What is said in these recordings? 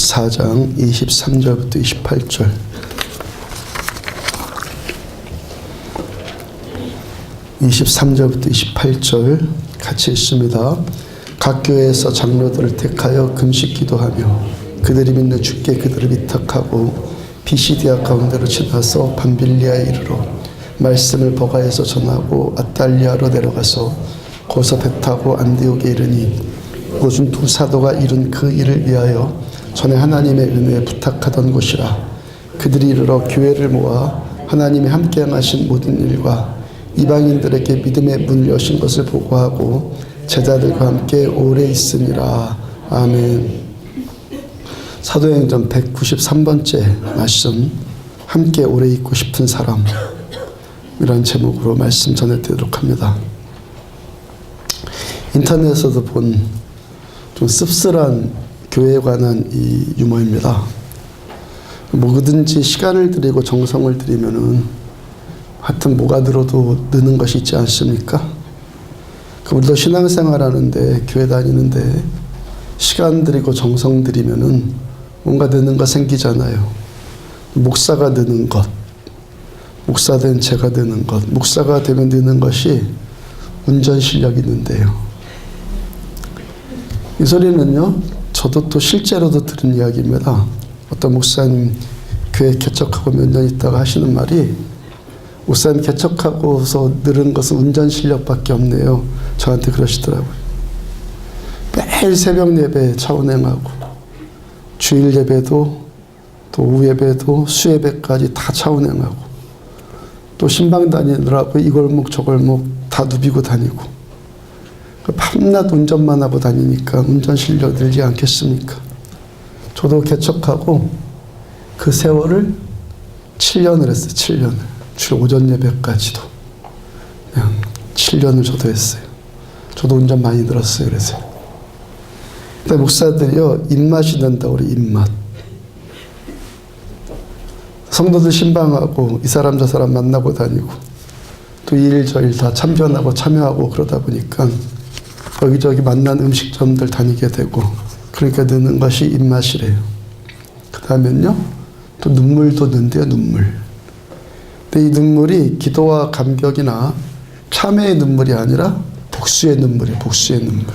14장 23절부터 28절. (23절부터 28절) 같이 읽습니다. 각 교회에서 장로들을 택하여 금식 기도하며 그들이 믿는 주께 그들을 위탁하고 비시디아 가운데로 지나서 밤빌리아에 이르러 말씀을 버가에서 전하고 아탈리아로 내려가서 거기서 배 타고 안디옥에 이르니 그곳은 두 사도가 이룬 그 일을 위하여 전에 하나님의 은혜에 부탁하던 곳이라. 그들이 이르러 교회를 모아 하나님이 함께 행하신 모든 일과 이방인들에게 믿음의 문을 여신 것을 보고하고 제자들과 함께 오래 있으니라. 아멘. 사도행전 193번째 말씀, 함께 오래 있고 싶은 사람, 이런 제목으로 말씀 전해드리도록 합니다. 인터넷에서도 본 좀 씁쓸한 교회에 관한 이 유머입니다. 뭐든지 시간을 들이고 정성을 들이면은 하여튼 뭐가 들어도 느는 것이 있지 않습니까? 우리도 신앙생활 하는데, 교회 다니는데 시간 들이고 정성 들이면은 뭔가 느는 거 생기잖아요. 목사가 느는 것, 목사 된 제가 느는 것, 목사가 되면 느는 것이 운전 실력이 있는데요. 이 소리는요, 저도 또 실제로도 들은 이야기입니다. 어떤 목사님 교회 개척하고 몇 년 있다가 하시는 말이, 목사님 개척하고서 늘은 것은 운전 실력밖에 없네요. 저한테 그러시더라고요. 매일 새벽 예배 차 운행하고 주일 예배도 또 오후 예배도 수 예배까지 다 차 운행하고 또 신방 다니느라고 이 골목 저 골목 다 누비고 다니고 밤낮 운전만 하고 다니니까 운전 실력 늘지 않겠습니까? 저도 개척하고 그 세월을 7년을 했어요. 7년을. 주 오전 예배까지도 그냥 7년을 저도 했어요. 저도 운전 많이 늘었어요. 그래서 근데 목사들이요, 입맛이 난다고 그래. 입맛. 성도들 신방하고 이 사람 저 사람 만나고 다니고 또 이 일 저 일 다 참견하고 참여하고 그러다 보니까 여기저기 만난 음식점들 다니게 되고, 그러니까 느는 것이 입맛이래요. 그 다음엔요, 또 눈물도 는대요. 눈물. 근데 이 눈물이 기도와 감격이나 참회의 눈물이 아니라 복수의 눈물이에요. 복수의 눈물.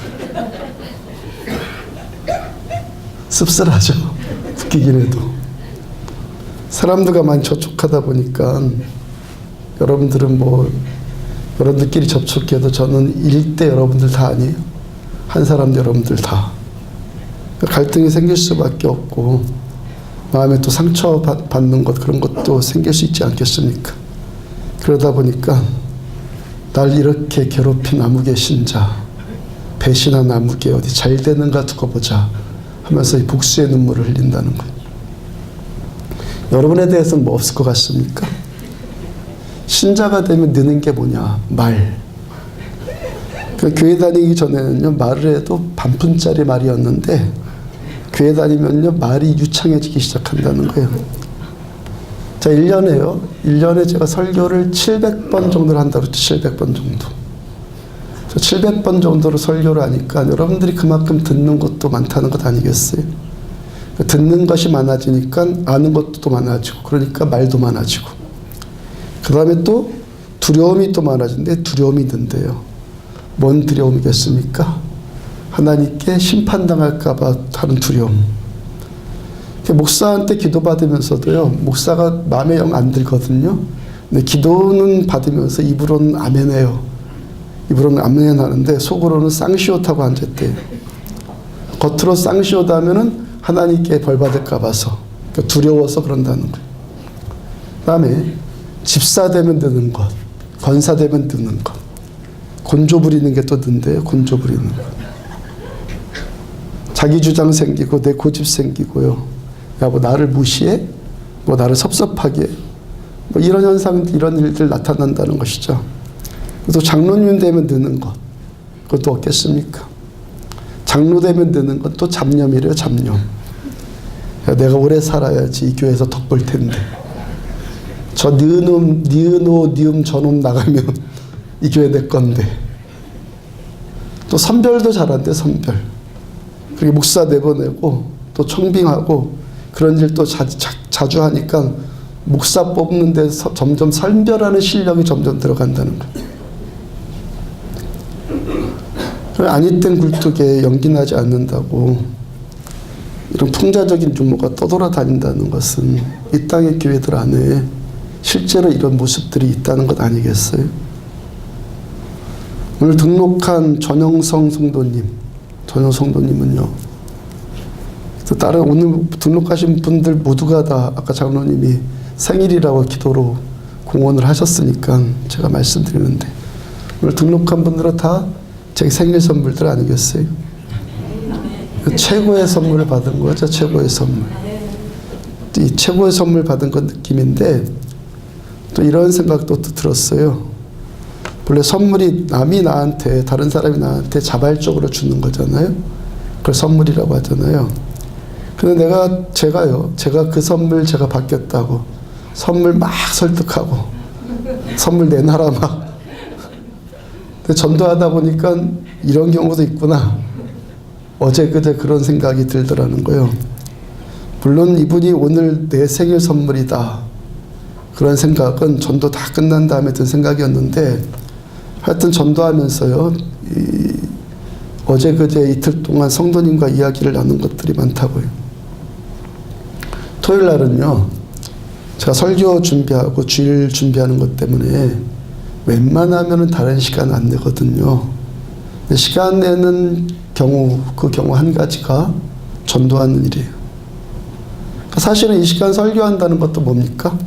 씁쓸하죠. 웃기긴 해도. 사람들과 많이 접촉하다 보니까 여러분들은 여러분들끼리 접촉해도 저는 일대 여러분들 다 아니에요. 한 사람도 여러분들 다. 갈등이 생길 수밖에 없고 마음에 또 상처받는 것, 그런 것도 생길 수 있지 않겠습니까? 그러다 보니까 날 이렇게 괴롭힌 아무개 신자, 배신한 아무개 어디 잘 되는가 두고 보자 하면서 이 복수의 눈물을 흘린다는 거예요. 여러분에 대해서는 뭐 없을 것 같습니까? 신자가 되면 느는 게 뭐냐? 말. 교회 다니기 전에는요, 말을 해도 반푼짜리 말이었는데 교회 다니면요, 말이 유창해지기 시작한다는 거예요. 자, 1년에 제가 설교를 700번 정도를 한다고 했죠. 700번 정도. 700번 정도로 설교를 하니까 여러분들이 그만큼 듣는 것도 많다는 것 아니겠어요? 듣는 것이 많아지니까 아는 것도 또 많아지고, 그러니까 말도 많아지고, 그 다음에 또 두려움이 또 많아지는데 두려움이 는데요. 뭔 두려움이겠습니까? 하나님께 심판당할까 봐 하는 두려움. 목사한테 기도받으면서도요, 목사가 마음에 영 안 들거든요. 근데 기도는 받으면서 입으로는 아멘해요. 입으로는 아멘 하는데 속으로는 쌍시옷하고 앉았대요. 겉으로 쌍시옷 하면은 하나님께 벌 받을까 봐서, 그러니까 두려워서 그런다는 거예요. 그 다음에 집사 되면 느는 것, 권사 되면 느는 것, 곤조 부리는 게 또 는데요. 곤조 부리는 것. 자기 주장 생기고 내 고집 생기고요. 야, 뭐 나를 무시해? 뭐 나를 섭섭하게 해? 뭐 이런 현상, 이런 일들 나타난다는 것이죠. 또 장로님 되면 느는 것, 그것도 없겠습니까? 장로 되면 느는 건 또 잡념이래요. 잡념. 야, 내가 오래 살아야지 이 교회에서 덕 볼 텐데, 저 니은 니음 저놈 나가면 이 교회 내 건데. 또 선별도 잘한대. 선별. 그리고 목사 내보내고 또 청빙하고 그런 일 또 자주 하니까 목사 뽑는 데서 점점 선별하는 실력이 점점 들어간다는 거예요. 아니땐 굴뚝에 연기 나지 않는다고 이런 풍자적인 유머가 떠돌아다닌다는 것은 이 땅의 교회들 안에 실제로 이런 모습들이 있다는 것 아니겠어요? 오늘 등록한 전영성 성도님은요. 또 다른 오늘 등록하신 분들 모두가 다 아까 장로님이 생일이라고 기도로 공헌을 하셨으니까 제가 말씀드리는데 오늘 등록한 분들은 다 제 생일 선물들 아니겠어요? 최고의 선물을 받은 거죠. 최고의 선물. 이 최고의 선물 받은 건 느낌인데 또 이런 생각도 또 들었어요. 원래 선물이 남이 나한테 다른 사람이 나한테 자발적으로 주는 거잖아요. 그걸 선물이라고 하잖아요. 근데 제가 그 선물 제가 받겠다고 선물 막 설득하고 선물 내놔라 막. 근데 전도하다 보니까 이런 경우도 있구나. 어제 그제 그런 생각이 들더라는 거예요. 물론 이분이 오늘 내 생일 선물이다. 그런 생각은 전도 다 끝난 다음에 든 생각이었는데 하여튼 전도하면서요. 어제 그제 이틀 동안 성도님과 이야기를 나눈 것들이 많다고요. 토요일 날은요. 제가 설교 준비하고 주일 준비하는 것 때문에 웬만하면 다른 시간 안 내거든요. 근데 시간 내는 경우 그 경우 한 가지가 전도하는 일이에요. 사실은 이 시간 설교한다는 것도 뭡니까?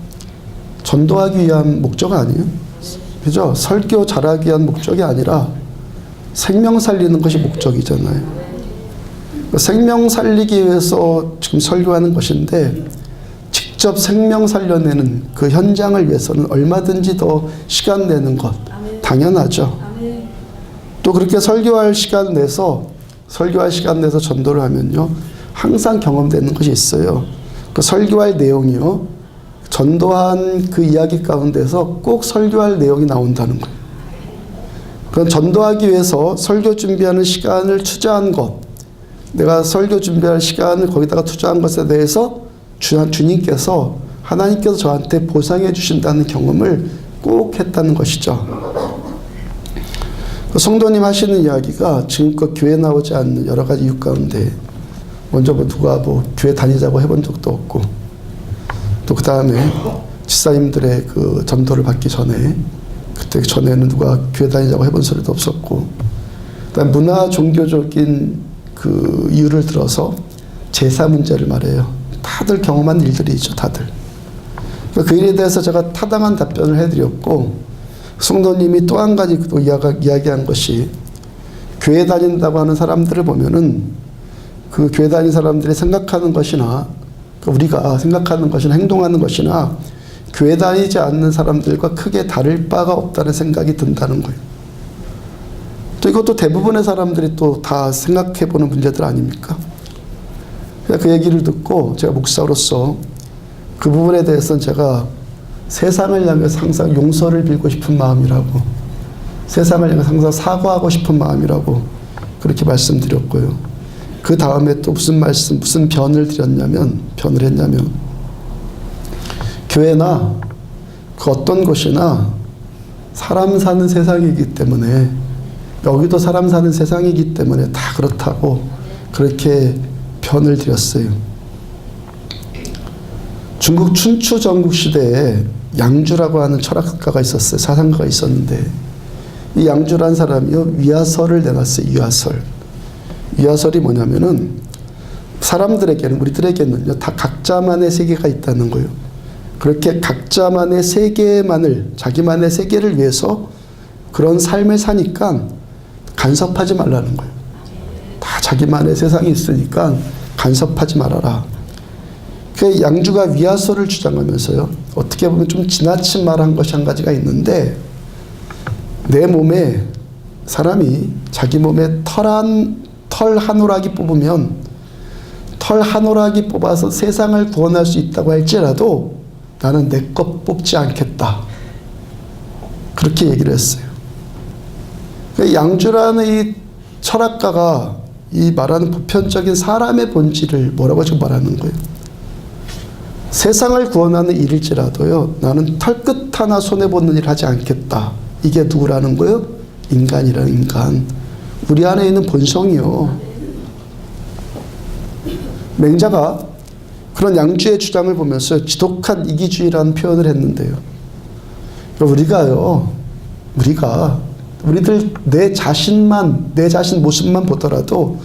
전도하기 위한 목적 아니에요? 그죠? 설교 잘하기 위한 목적이 아니라 생명 살리는 것이 목적이잖아요. 생명 살리기 위해서 지금 설교하는 것인데 직접 생명 살려내는 그 현장을 위해서는 얼마든지 더 시간 내는 것 당연하죠. 또 그렇게 설교할 시간 내서 전도를 하면요 항상 경험되는 것이 있어요. 그 설교할 내용이요 전도한 그 이야기 가운데서 꼭 설교할 내용이 나온다는 거예요. 그건 전도하기 위해서 설교 준비하는 시간을 투자한 것, 내가 설교 준비할 시간을 거기다가 투자한 것에 대해서 주님께서 하나님께서 저한테 보상해 주신다는 경험을 꼭 했다는 것이죠. 성도님 하시는 이야기가 지금껏 교회 나오지 않는 여러 가지 이유 가운데 먼저 누가 교회 다니자고 해본 적도 없고 또 그 다음에 집사님들의 그 전도를 받기 전에 그때 전에는 누가 교회 다니자고 해본 소리도 없었고 그다음 문화 종교적인 그 이유를 들어서 제사 문제를 말해요. 다들 경험한 일들이죠. 다들. 그 일에 대해서 제가 타당한 답변을 해드렸고 성도님이 또 한 가지 또 이야기한 것이 교회 다닌다고 하는 사람들을 보면은 그 교회 다니는 사람들이 생각하는 것이나 우리가 생각하는 것이나 행동하는 것이나 교회 다니지 않는 사람들과 크게 다를 바가 없다는 생각이 든다는 거예요. 또 이것도 대부분의 사람들이 또 다 생각해 보는 문제들 아닙니까? 그 얘기를 듣고 제가 목사로서 그 부분에 대해서는 제가 세상을 향해서 항상 용서를 빌고 싶은 마음이라고 세상을 향해서 항상 사과하고 싶은 마음이라고 그렇게 말씀드렸고요. 그 다음에 또 무슨 변을 했냐면 교회나 그 어떤 곳이나 사람 사는 세상이기 때문에 여기도 사람 사는 세상이기 때문에 다 그렇다고 그렇게 변을 드렸어요. 중국 춘추 전국 시대에 양주라고 하는 철학가가 있었어요. 사상가가 있었는데 이 양주라는 사람이요 위화설을 내놨어요. 위화설이 뭐냐면은 사람들에게는 우리들에게는요 다 각자만의 세계가 있다는 거예요. 그렇게 각자만의 세계만을 자기만의 세계를 위해서 그런 삶을 사니까 간섭하지 말라는 거예요. 다 자기만의 세상이 있으니까 간섭하지 말아라. 그 양주가 위화설을 주장하면서요. 어떻게 보면 좀 지나친 말한 것이 한 가지가 있는데 내 몸에 사람이 자기 몸에 털 한 오락이 뽑으면 털 한 오락이 뽑아서 세상을 구원할 수 있다고 할지라도 나는 내 것 뽑지 않겠다. 그렇게 얘기를 했어요. 양주라는 이 철학가가 이 말하는 보편적인 사람의 본질을 뭐라고 지금 말하는 거예요? 세상을 구원하는 일일지라도요, 나는 털끝 하나 손해보는 일 하지 않겠다. 이게 누구라는 거예요? 인간이라는 인간. 우리 안에 있는 본성이요. 맹자가 그런 양주의 주장을 보면서 지독한 이기주의라는 표현을 했는데요. 우리들 내 자신 모습만 보더라도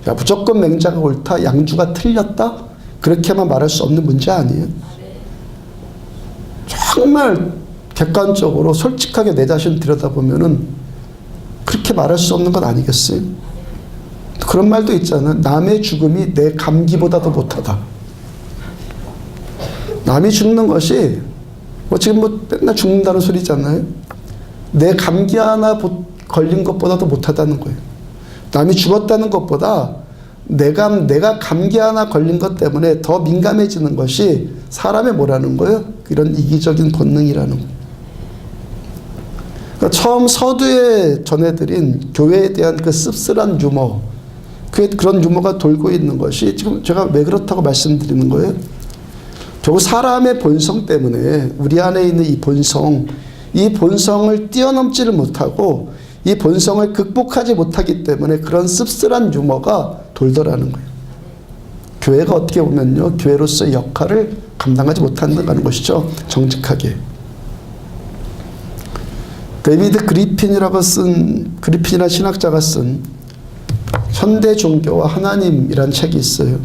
야, 무조건 맹자가 옳다, 양주가 틀렸다, 그렇게만 말할 수 없는 문제 아니에요? 정말 객관적으로 솔직하게 내 자신 들여다보면은 그렇게 말할 수 없는 것 아니겠어요? 그런 말도 있잖아요. 남의 죽음이 내 감기보다도 못하다. 남이 죽는 것이 지금 맨날 죽는다는 소리잖아요. 내 감기 하나 걸린 것보다도 못하다는 거예요. 남이 죽었다는 것보다 내가 감기 하나 걸린 것 때문에 더 민감해지는 것이 사람의 뭐라는 거예요? 이런 이기적인 본능이라는 거예요. 그러니까 처음 서두에 전해드린 교회에 대한 그 씁쓸한 유머, 그런 유머가 돌고 있는 것이 지금 제가 왜 그렇다고 말씀드리는 거예요? 결국 사람의 본성 때문에 우리 안에 있는 이 본성을 뛰어넘지를 못하고 이 본성을 극복하지 못하기 때문에 그런 씁쓸한 유머가 돌더라는 거예요. 교회가 어떻게 보면요, 교회로서의 역할을 감당하지 못한다는 것이죠. 정직하게. 데이비드 그리핀이라는 신학자가 쓴 현대 종교와 하나님이라는 책이 있어요.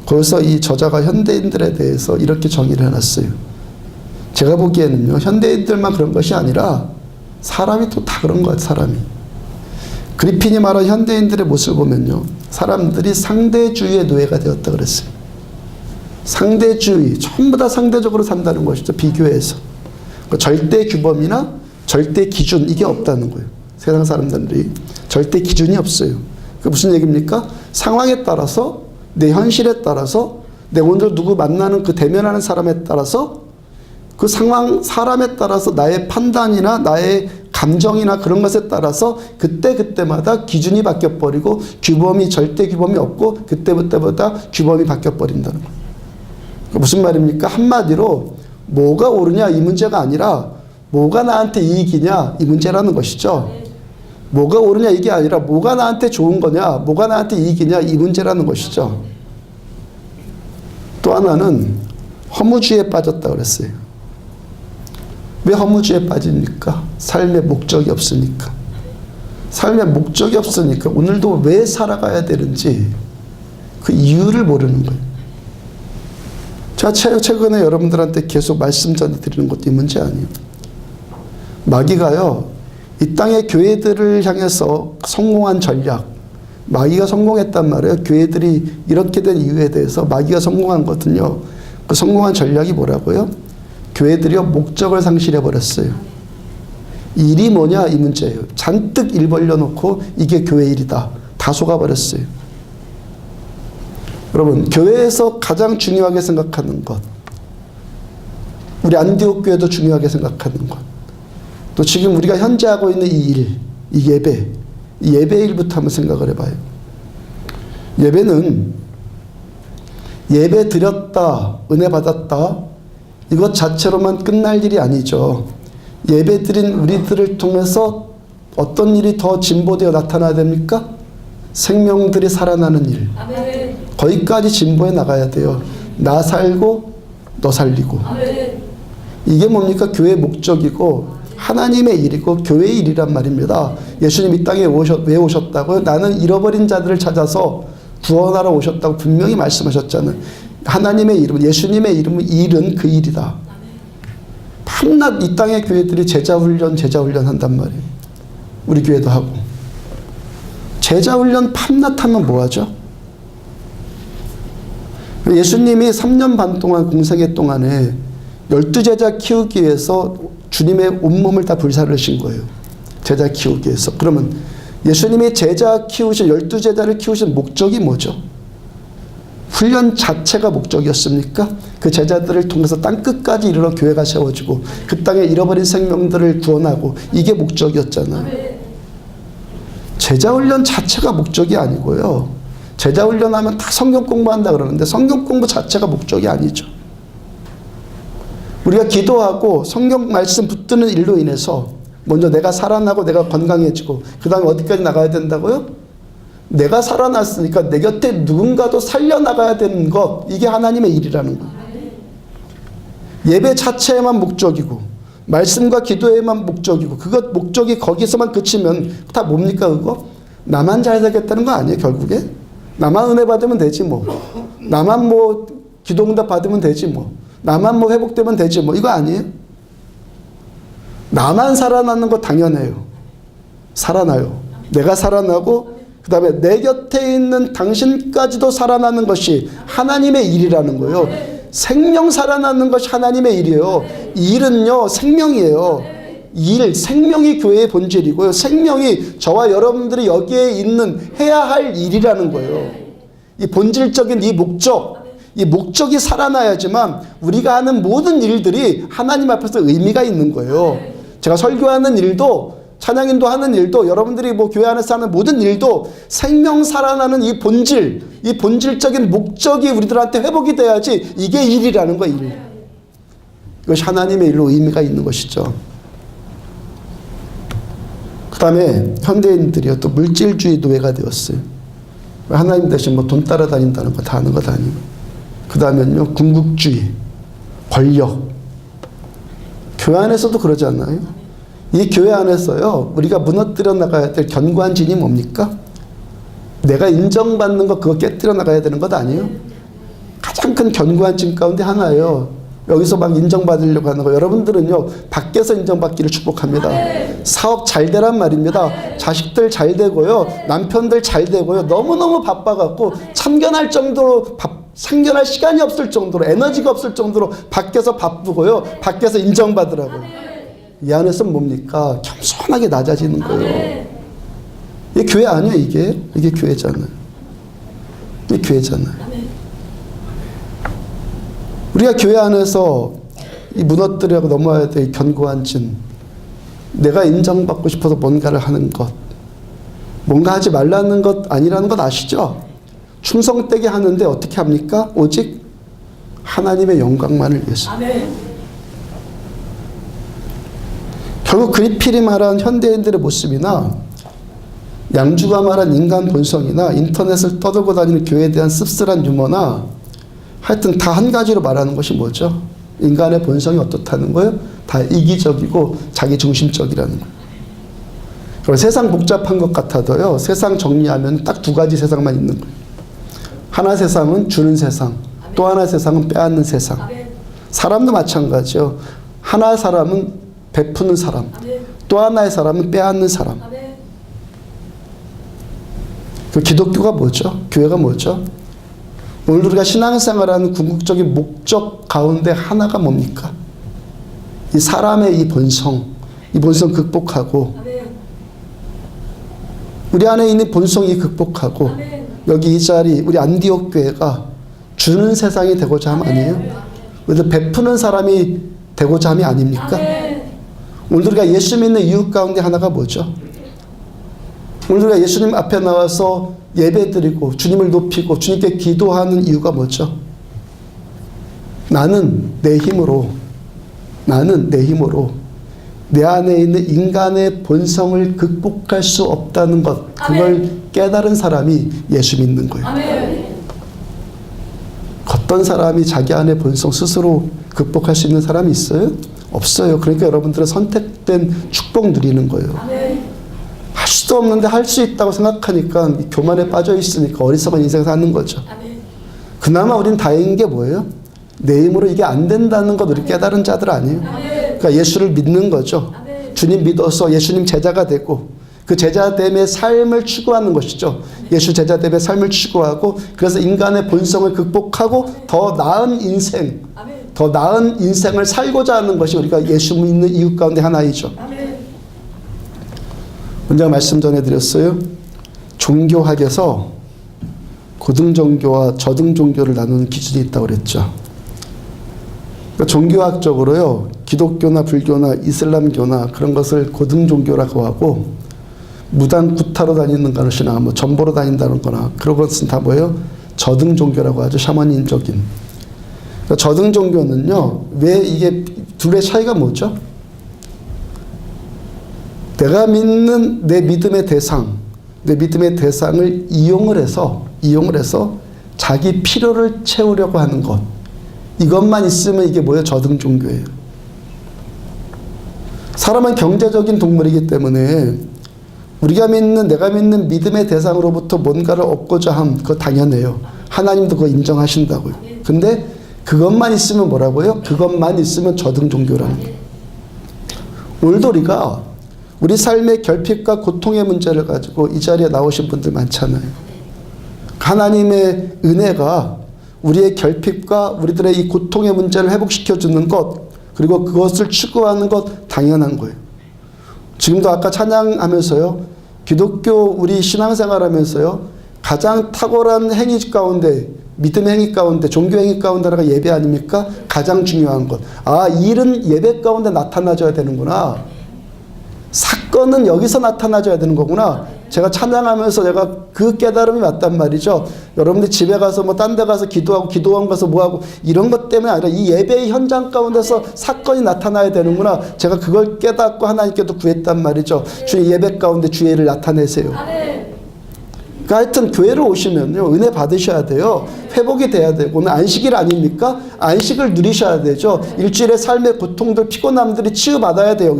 거기서 이 저자가 현대인들에 대해서 이렇게 정의를 해놨어요. 제가 보기에는요, 현대인들만 그런 것이 아니라 사람이 또 다 그런 것 같아요. 사람이. 그리핀이 말한 현대인들의 모습을 보면요, 사람들이 상대주의의 노예가 되었다 그랬어요. 상대주의, 전부 다 상대적으로 산다는 것이죠. 비교해서. 절대 규범이나 절대 기준, 이게 없다는 거예요. 세상 사람들이 절대 기준이 없어요. 그게 무슨 얘기입니까? 상황에 따라서, 내 현실에 따라서, 내 오늘 누구 만나는 그 대면하는 사람에 따라서, 그 상황, 사람에 따라서 나의 판단이나 나의 감정이나 그런 것에 따라서 그때마다 기준이 바뀌어버리고 규범이, 절대 규범이 없고 그때마다 규범이 바뀌어버린다는 거예요. 무슨 말입니까? 한마디로 뭐가 옳으냐 이 문제가 아니라 뭐가 나한테 이익이냐 이 문제라는 것이죠. 뭐가 옳으냐 이게 아니라 뭐가 나한테 좋은 거냐, 뭐가 나한테 이익이냐 이 문제라는 것이죠. 또 하나는 허무주의에 빠졌다 그랬어요. 왜 허무주의에 빠집니까? 삶의 목적이 없으니까. 삶의 목적이 없으니까 오늘도 왜 살아가야 되는지 그 이유를 모르는 거예요. 제가 최근에 여러분들한테 계속 말씀 전해드리는 것도 이 문제 아니에요. 마귀가요, 이 땅의 교회들을 향해서 성공한 전략, 마귀가 성공했단 말이에요. 교회들이 이렇게 된 이유에 대해서 마귀가 성공한 거거든요. 그 성공한 전략이 뭐라고요? 교회들이요, 목적을 상실해버렸어요. 일이 뭐냐 이 문제예요. 잔뜩 일 벌려놓고 이게 교회 일이다, 다 속아버렸어요. 여러분, 교회에서 가장 중요하게 생각하는 것, 우리 안디옥 교회도 중요하게 생각하는 것, 또 지금 우리가 현재 하고 있는 이 일, 이 예배 일부터 한번 생각을 해봐요. 예배는 예배 드렸다, 은혜 받았다, 이것 자체로만 끝날 일이 아니죠. 예배 드린 우리들을 통해서 어떤 일이 더 진보되어 나타나야 됩니까? 생명들이 살아나는 일. 아멘. 거기까지 진보해 나가야 돼요. 나 살고 너 살리고. 아멘. 이게 뭡니까? 교회의 목적이고 하나님의 일이고 교회의 일이란 말입니다. 예수님 이 땅에 왜 오셨다고요? 나는 잃어버린 자들을 찾아서 구원하러 오셨다고 분명히 말씀하셨잖아요. 하나님의 이름, 예수님의 일은 그 일이다. 밤낮 이 땅의 교회들이 제자훈련 한단 말이에요. 우리 교회도 하고. 제자훈련 밤낮 하면 뭐하죠? 예수님이 3년 반 동안 공생애 동안에 12제자 키우기 위해서 주님의 온몸을 다 불사르신 거예요. 제자 키우기 위해서. 그러면 예수님이 제자 키우신 12제자를 키우신 목적이 뭐죠? 훈련 자체가 목적이었습니까? 그 제자들을 통해서 땅끝까지 이르러 교회가 세워지고 그 땅에 잃어버린 생명들을 구원하고 이게 목적이었잖아요. 제자훈련 자체가 목적이 아니고요. 제자훈련하면 다 성경 공부한다 그러는데 성경 공부 자체가 목적이 아니죠. 우리가 기도하고 성경 말씀 붙드는 일로 인해서 먼저 내가 살아나고 내가 건강해지고 그 다음에 어디까지 나가야 된다고요? 내가 살아났으니까 내 곁에 누군가도 살려나가야 되는 것, 이게 하나님의 일이라는 거예요. 예배 자체에만 목적이고 말씀과 기도에만 목적이고 그것 목적이 거기서만 그치면 다 뭡니까 그거? 나만 잘 되겠다는 거 아니에요 결국에? 나만 은혜 받으면 되지 뭐. 나만 뭐 기도응답 받으면 되지 뭐. 나만 뭐 회복되면 되지 뭐. 이거 아니에요? 나만 살아나는 거 당연해요. 살아나요. 내가 살아나고 그 다음에 내 곁에 있는 당신까지도 살아나는 것이 하나님의 일이라는 거예요. 생명 살아나는 것이 하나님의 일이에요. 이 일은요 생명이에요. 일, 생명이 교회의 본질이고요. 생명이 저와 여러분들이 여기에 있는 해야 할 일이라는 거예요. 이 본질적인 이 목적이 살아나야지만 우리가 하는 모든 일들이 하나님 앞에서 의미가 있는 거예요. 제가 설교하는 일도 찬양인도 하는 일도 여러분들이 뭐 교회 안에서 하는 모든 일도 생명 살아나는 이 본질, 이 본질적인 목적이 우리들한테 회복이 돼야지 이게 일이라는 거예요. 일. 이것이 하나님의 일로 의미가 있는 것이죠. 그 다음에 현대인들이요 또 물질주의 노예가 되었어요. 하나님 대신 뭐 돈 따라다닌다는 거 다 하는 거 아니고. 그 다음에는요 궁극주의, 권력. 교회 안에서도 그러지 않나요? 이 교회 안에서요 우리가 무너뜨려 나가야 될 견고한 진이 뭡니까? 내가 인정받는 거 그거 깨뜨려 나가야 되는 것 아니에요? 가장 큰 견고한 진 가운데 하나예요. 여기서 막 인정받으려고 하는 거. 여러분들은요 밖에서 인정받기를 축복합니다. 사업 잘 되란 말입니다. 자식들 잘 되고요, 남편들 잘 되고요. 너무너무 바빠갖고 참견할 정도로 참견할 시간이 없을 정도로, 에너지가 없을 정도로 밖에서 바쁘고요, 밖에서 인정받으라고요. 이 안에서 뭡니까? 겸손하게 낮아지는 거예요. 이게 교회 아니에요, 이게? 이게 교회잖아요. 이게 교회잖아요. 우리가 교회 안에서 이 무너뜨려 넘어야 될 견고한 진, 내가 인정받고 싶어서 뭔가를 하는 것, 뭔가 하지 말라는 것 아니라는 것 아시죠? 충성되게 하는데 어떻게 합니까? 오직 하나님의 영광만을 위해서. 결국 그리필이 말한 현대인들의 모습이나 양주가 말한 인간 본성이나 인터넷을 떠들고 다니는 교회에 대한 씁쓸한 유머나 하여튼 다 한 가지로 말하는 것이 뭐죠? 인간의 본성이 어떻다는 거예요? 다 이기적이고 자기중심적이라는 거예요. 그리고 세상 복잡한 것 같아도요, 세상 정리하면 딱 두 가지 세상만 있는 거예요. 하나 세상은 주는 세상, 또 하나 세상은 빼앗는 세상. 사람도 마찬가지요. 하나 사람은 베푸는 사람, 또 하나의 사람은 빼앗는 사람. 그 기독교가 뭐죠? 교회가 뭐죠? 오늘 우리가 신앙생활하는 궁극적인 목적 가운데 하나가 뭡니까? 이 사람의 이 본성 극복하고, 우리 안에 있는 본성이 극복하고, 여기 이 자리 우리 안디옥 교회가 주는 세상이 되고자 함 아니에요? 우리도 베푸는 사람이 되고자 함이 아닙니까? 오늘 우리가 예수 믿는 이유 가운데 하나가 뭐죠? 오늘 우리가 예수님 앞에 나와서 예배드리고 주님을 높이고 주님께 기도하는 이유가 뭐죠? 나는 내 힘으로 내 안에 있는 인간의 본성을 극복할 수 없다는 것, 그걸 깨달은 사람이 예수 믿는 거예요. 어떤 사람이 자기 안의 본성 스스로 극복할 수 있는 사람이 있어요? 없어요. 그러니까 여러분들은 선택된 축복 누리는 거예요. 할 수도 없는데 할 수 있다고 생각하니까 교만에 빠져 있으니까 어리석은 인생 사는 거죠. 그나마 우린 다행인 게 뭐예요? 내 힘으로 이게 안 된다는 것 우리 깨달은 자들 아니에요? 그러니까 예수를 믿는 거죠. 주님 믿어서 예수님 제자가 되고 그 제자됨의 삶을 추구하는 것이죠. 예수 제자됨의 삶을 추구하고 그래서 인간의 본성을 극복하고 더 나은 인생을 살고자 하는 것이 우리가 예수 믿는 이유 가운데 하나이죠. 먼저 말씀 전해드렸어요. 종교학에서 고등종교와 저등종교를 나누는 기준이 있다고 그랬죠. 그러니까 종교학적으로요, 기독교나 불교나 이슬람교나 그런 것을 고등종교라고 하고, 무당 구타로 다니는 것이나 뭐 전보로 다닌다는 거나 그런 것은 다 뭐예요? 저등 종교라고 하죠. 샤머닌적인. 그러니까 저등 종교는요. 왜 이게 둘의 차이가 뭐죠? 내가 믿는 내 믿음의 대상을 이용을 해서 자기 필요를 채우려고 하는 것. 이것만 있으면 이게 뭐예요? 저등 종교예요. 사람은 경제적인 동물이기 때문에 내가 믿는 믿음의 대상으로부터 뭔가를 얻고자 함, 그거 당연해요. 하나님도 그거 인정하신다고요. 근데 그것만 있으면 뭐라고요? 그것만 있으면 저등 종교라는 거예요. 오늘도 우리 삶의 결핍과 고통의 문제를 가지고 이 자리에 나오신 분들 많잖아요. 하나님의 은혜가 우리의 결핍과 우리들의 이 고통의 문제를 회복시켜주는 것, 그리고 그것을 추구하는 것 당연한 거예요. 지금도 아까 찬양하면서요. 기독교 우리 신앙생활 하면서요. 가장 탁월한 행위 가운데, 믿음의 행위 가운데, 종교 행위 가운데가 예배 아닙니까? 가장 중요한 것. 이 일은 예배 가운데 나타나줘야 되는구나. 사건은 여기서 나타나줘야 되는 거구나. 제가 찬양하면서 제가 그 깨달음이 맞단 말이죠. 여러분들 집에 가서 뭐 딴 데 가서 기도원 가서 뭐하고 이런 것 때문에 아니라 이 예배의 현장 가운데서 사건이 나타나야 되는구나. 제가 그걸 깨닫고 하나님께도 구했단 말이죠. 주의 예배 가운데 주의 일을 나타내세요. 그러니까 하여튼 교회를 오시면요. 은혜 받으셔야 돼요. 회복이 돼야 되고 오늘 안식일 아닙니까? 안식을 누리셔야 되죠. 일주일의 삶의 고통들 피곤함들이 치유받아야 돼요.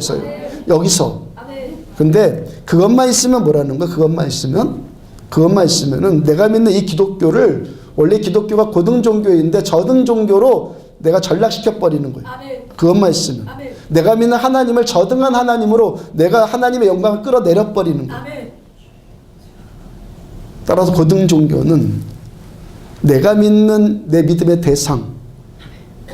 여기서. 근데 그것만 있으면 뭐라는 거야? 그것만 있으면은 내가 믿는 이 기독교를 원래 기독교가 고등 종교인데 저등 종교로 내가 전락시켜 버리는 거예요. 그것만 있으면. 내가 믿는 하나님을 저등한 하나님으로 내가 하나님의 영광을 끌어내려 버리는 거예요. 따라서 고등 종교는 내가 믿는 내 믿음의 대상,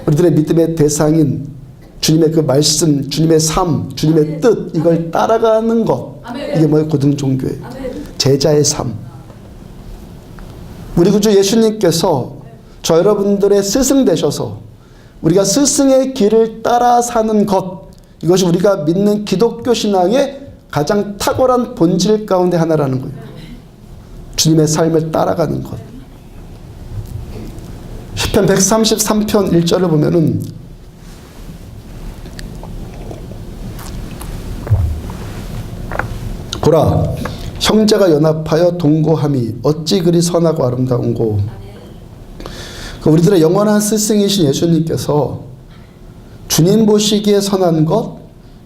우리들의 믿음의 대상인 주님의 그 말씀, 주님의 삶, 주님의 뜻, 이걸 따라가는 것. 이게 뭐예요? 고등 종교예요. 제자의 삶. 우리 구주 예수님께서 저 여러분들의 스승 되셔서 우리가 스승의 길을 따라 사는 것, 이것이 우리가 믿는 기독교 신앙의 가장 탁월한 본질 가운데 하나라는 거예요. 주님의 삶을 따라가는 것. 시편 133편 1절을 보면은 보라, 형제가 연합하여 동거함이 어찌 그리 선하고 아름다운고. 우리들의 영원한 스승이신 예수님께서 주님 보시기에 선한 것,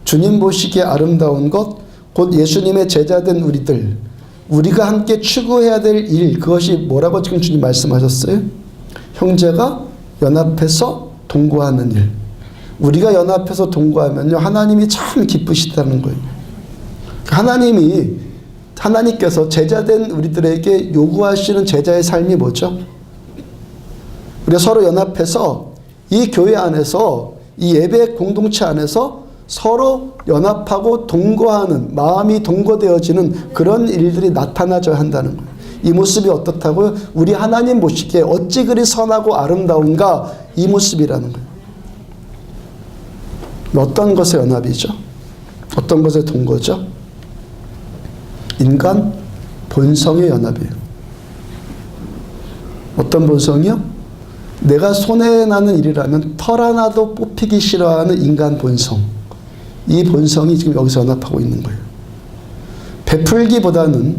주님 보시기에 아름다운 것, 곧 예수님의 제자된 우리가 함께 추구해야 될 일, 그것이 뭐라고 지금 주님 말씀하셨어요? 형제가 연합해서 동거하는 일. 우리가 연합해서 동거하면요, 하나님이 참 기쁘시다는 거예요. 하나님께서 제자된 우리들에게 요구하시는 제자의 삶이 뭐죠? 우리가 서로 연합해서 이 교회 안에서 이 예배 공동체 안에서 서로 연합하고 동거하는, 마음이 동거되어지는 그런 일들이 나타나줘야 한다는 거예요. 이 모습이 어떻다고요? 우리 하나님 보시기에 어찌 그리 선하고 아름다운가, 이 모습이라는 거예요. 어떤 것의 연합이죠? 어떤 것의 동거죠? 인간 본성의 연합이에요. 어떤 본성이요? 내가 손해나는 일이라면 털 하나도 뽑히기 싫어하는 인간 본성. 이 본성이 지금 여기서 연합하고 있는 거예요. 베풀기보다는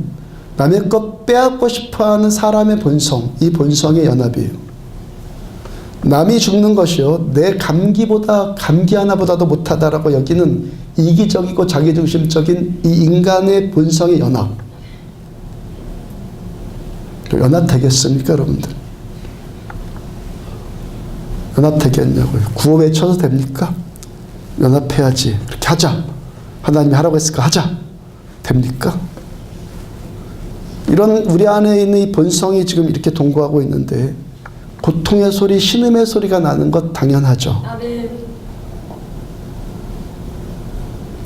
남의 것 빼앗고 싶어하는 사람의 본성, 이 본성의 연합이에요. 남이 죽는 것이요, 내 감기 하나보다도 못하다라고 여기는 이기적이고 자기중심적인 이 인간의 본성의 연합. 연합되겠습니까, 여러분들? 연합되겠냐고요? 구호 외쳐도 됩니까? 연합해야지. 그렇게 하자. 하나님이 하라고 했으니까 하자. 됩니까? 이런 우리 안에 있는 이 본성이 지금 이렇게 동거하고 있는데 고통의 소리, 신음의 소리가 나는 것 당연하죠.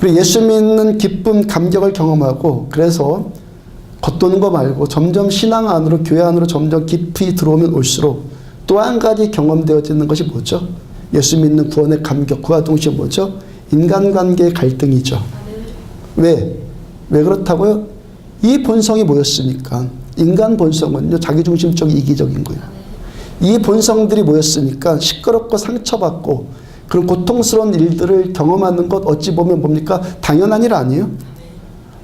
그리고 예수 믿는 기쁨, 감격을 경험하고 그래서 겉도는 거 말고 점점 신앙 안으로, 교회 안으로 점점 깊이 들어오면 올수록 또 한 가지 경험되어지는 것이 뭐죠? 예수 믿는 구원의 감격, 그와 동시에 뭐죠? 인간관계의 갈등이죠. 왜 그렇다고요? 이 본성이 뭐였습니까? 인간 본성은요, 자기중심적 이기적인 거예요. 이 본성들이 뭐였습니까? 시끄럽고 상처받고 그런 고통스러운 일들을 경험하는 것 어찌 보면 뭡니까? 당연한 일 아니에요?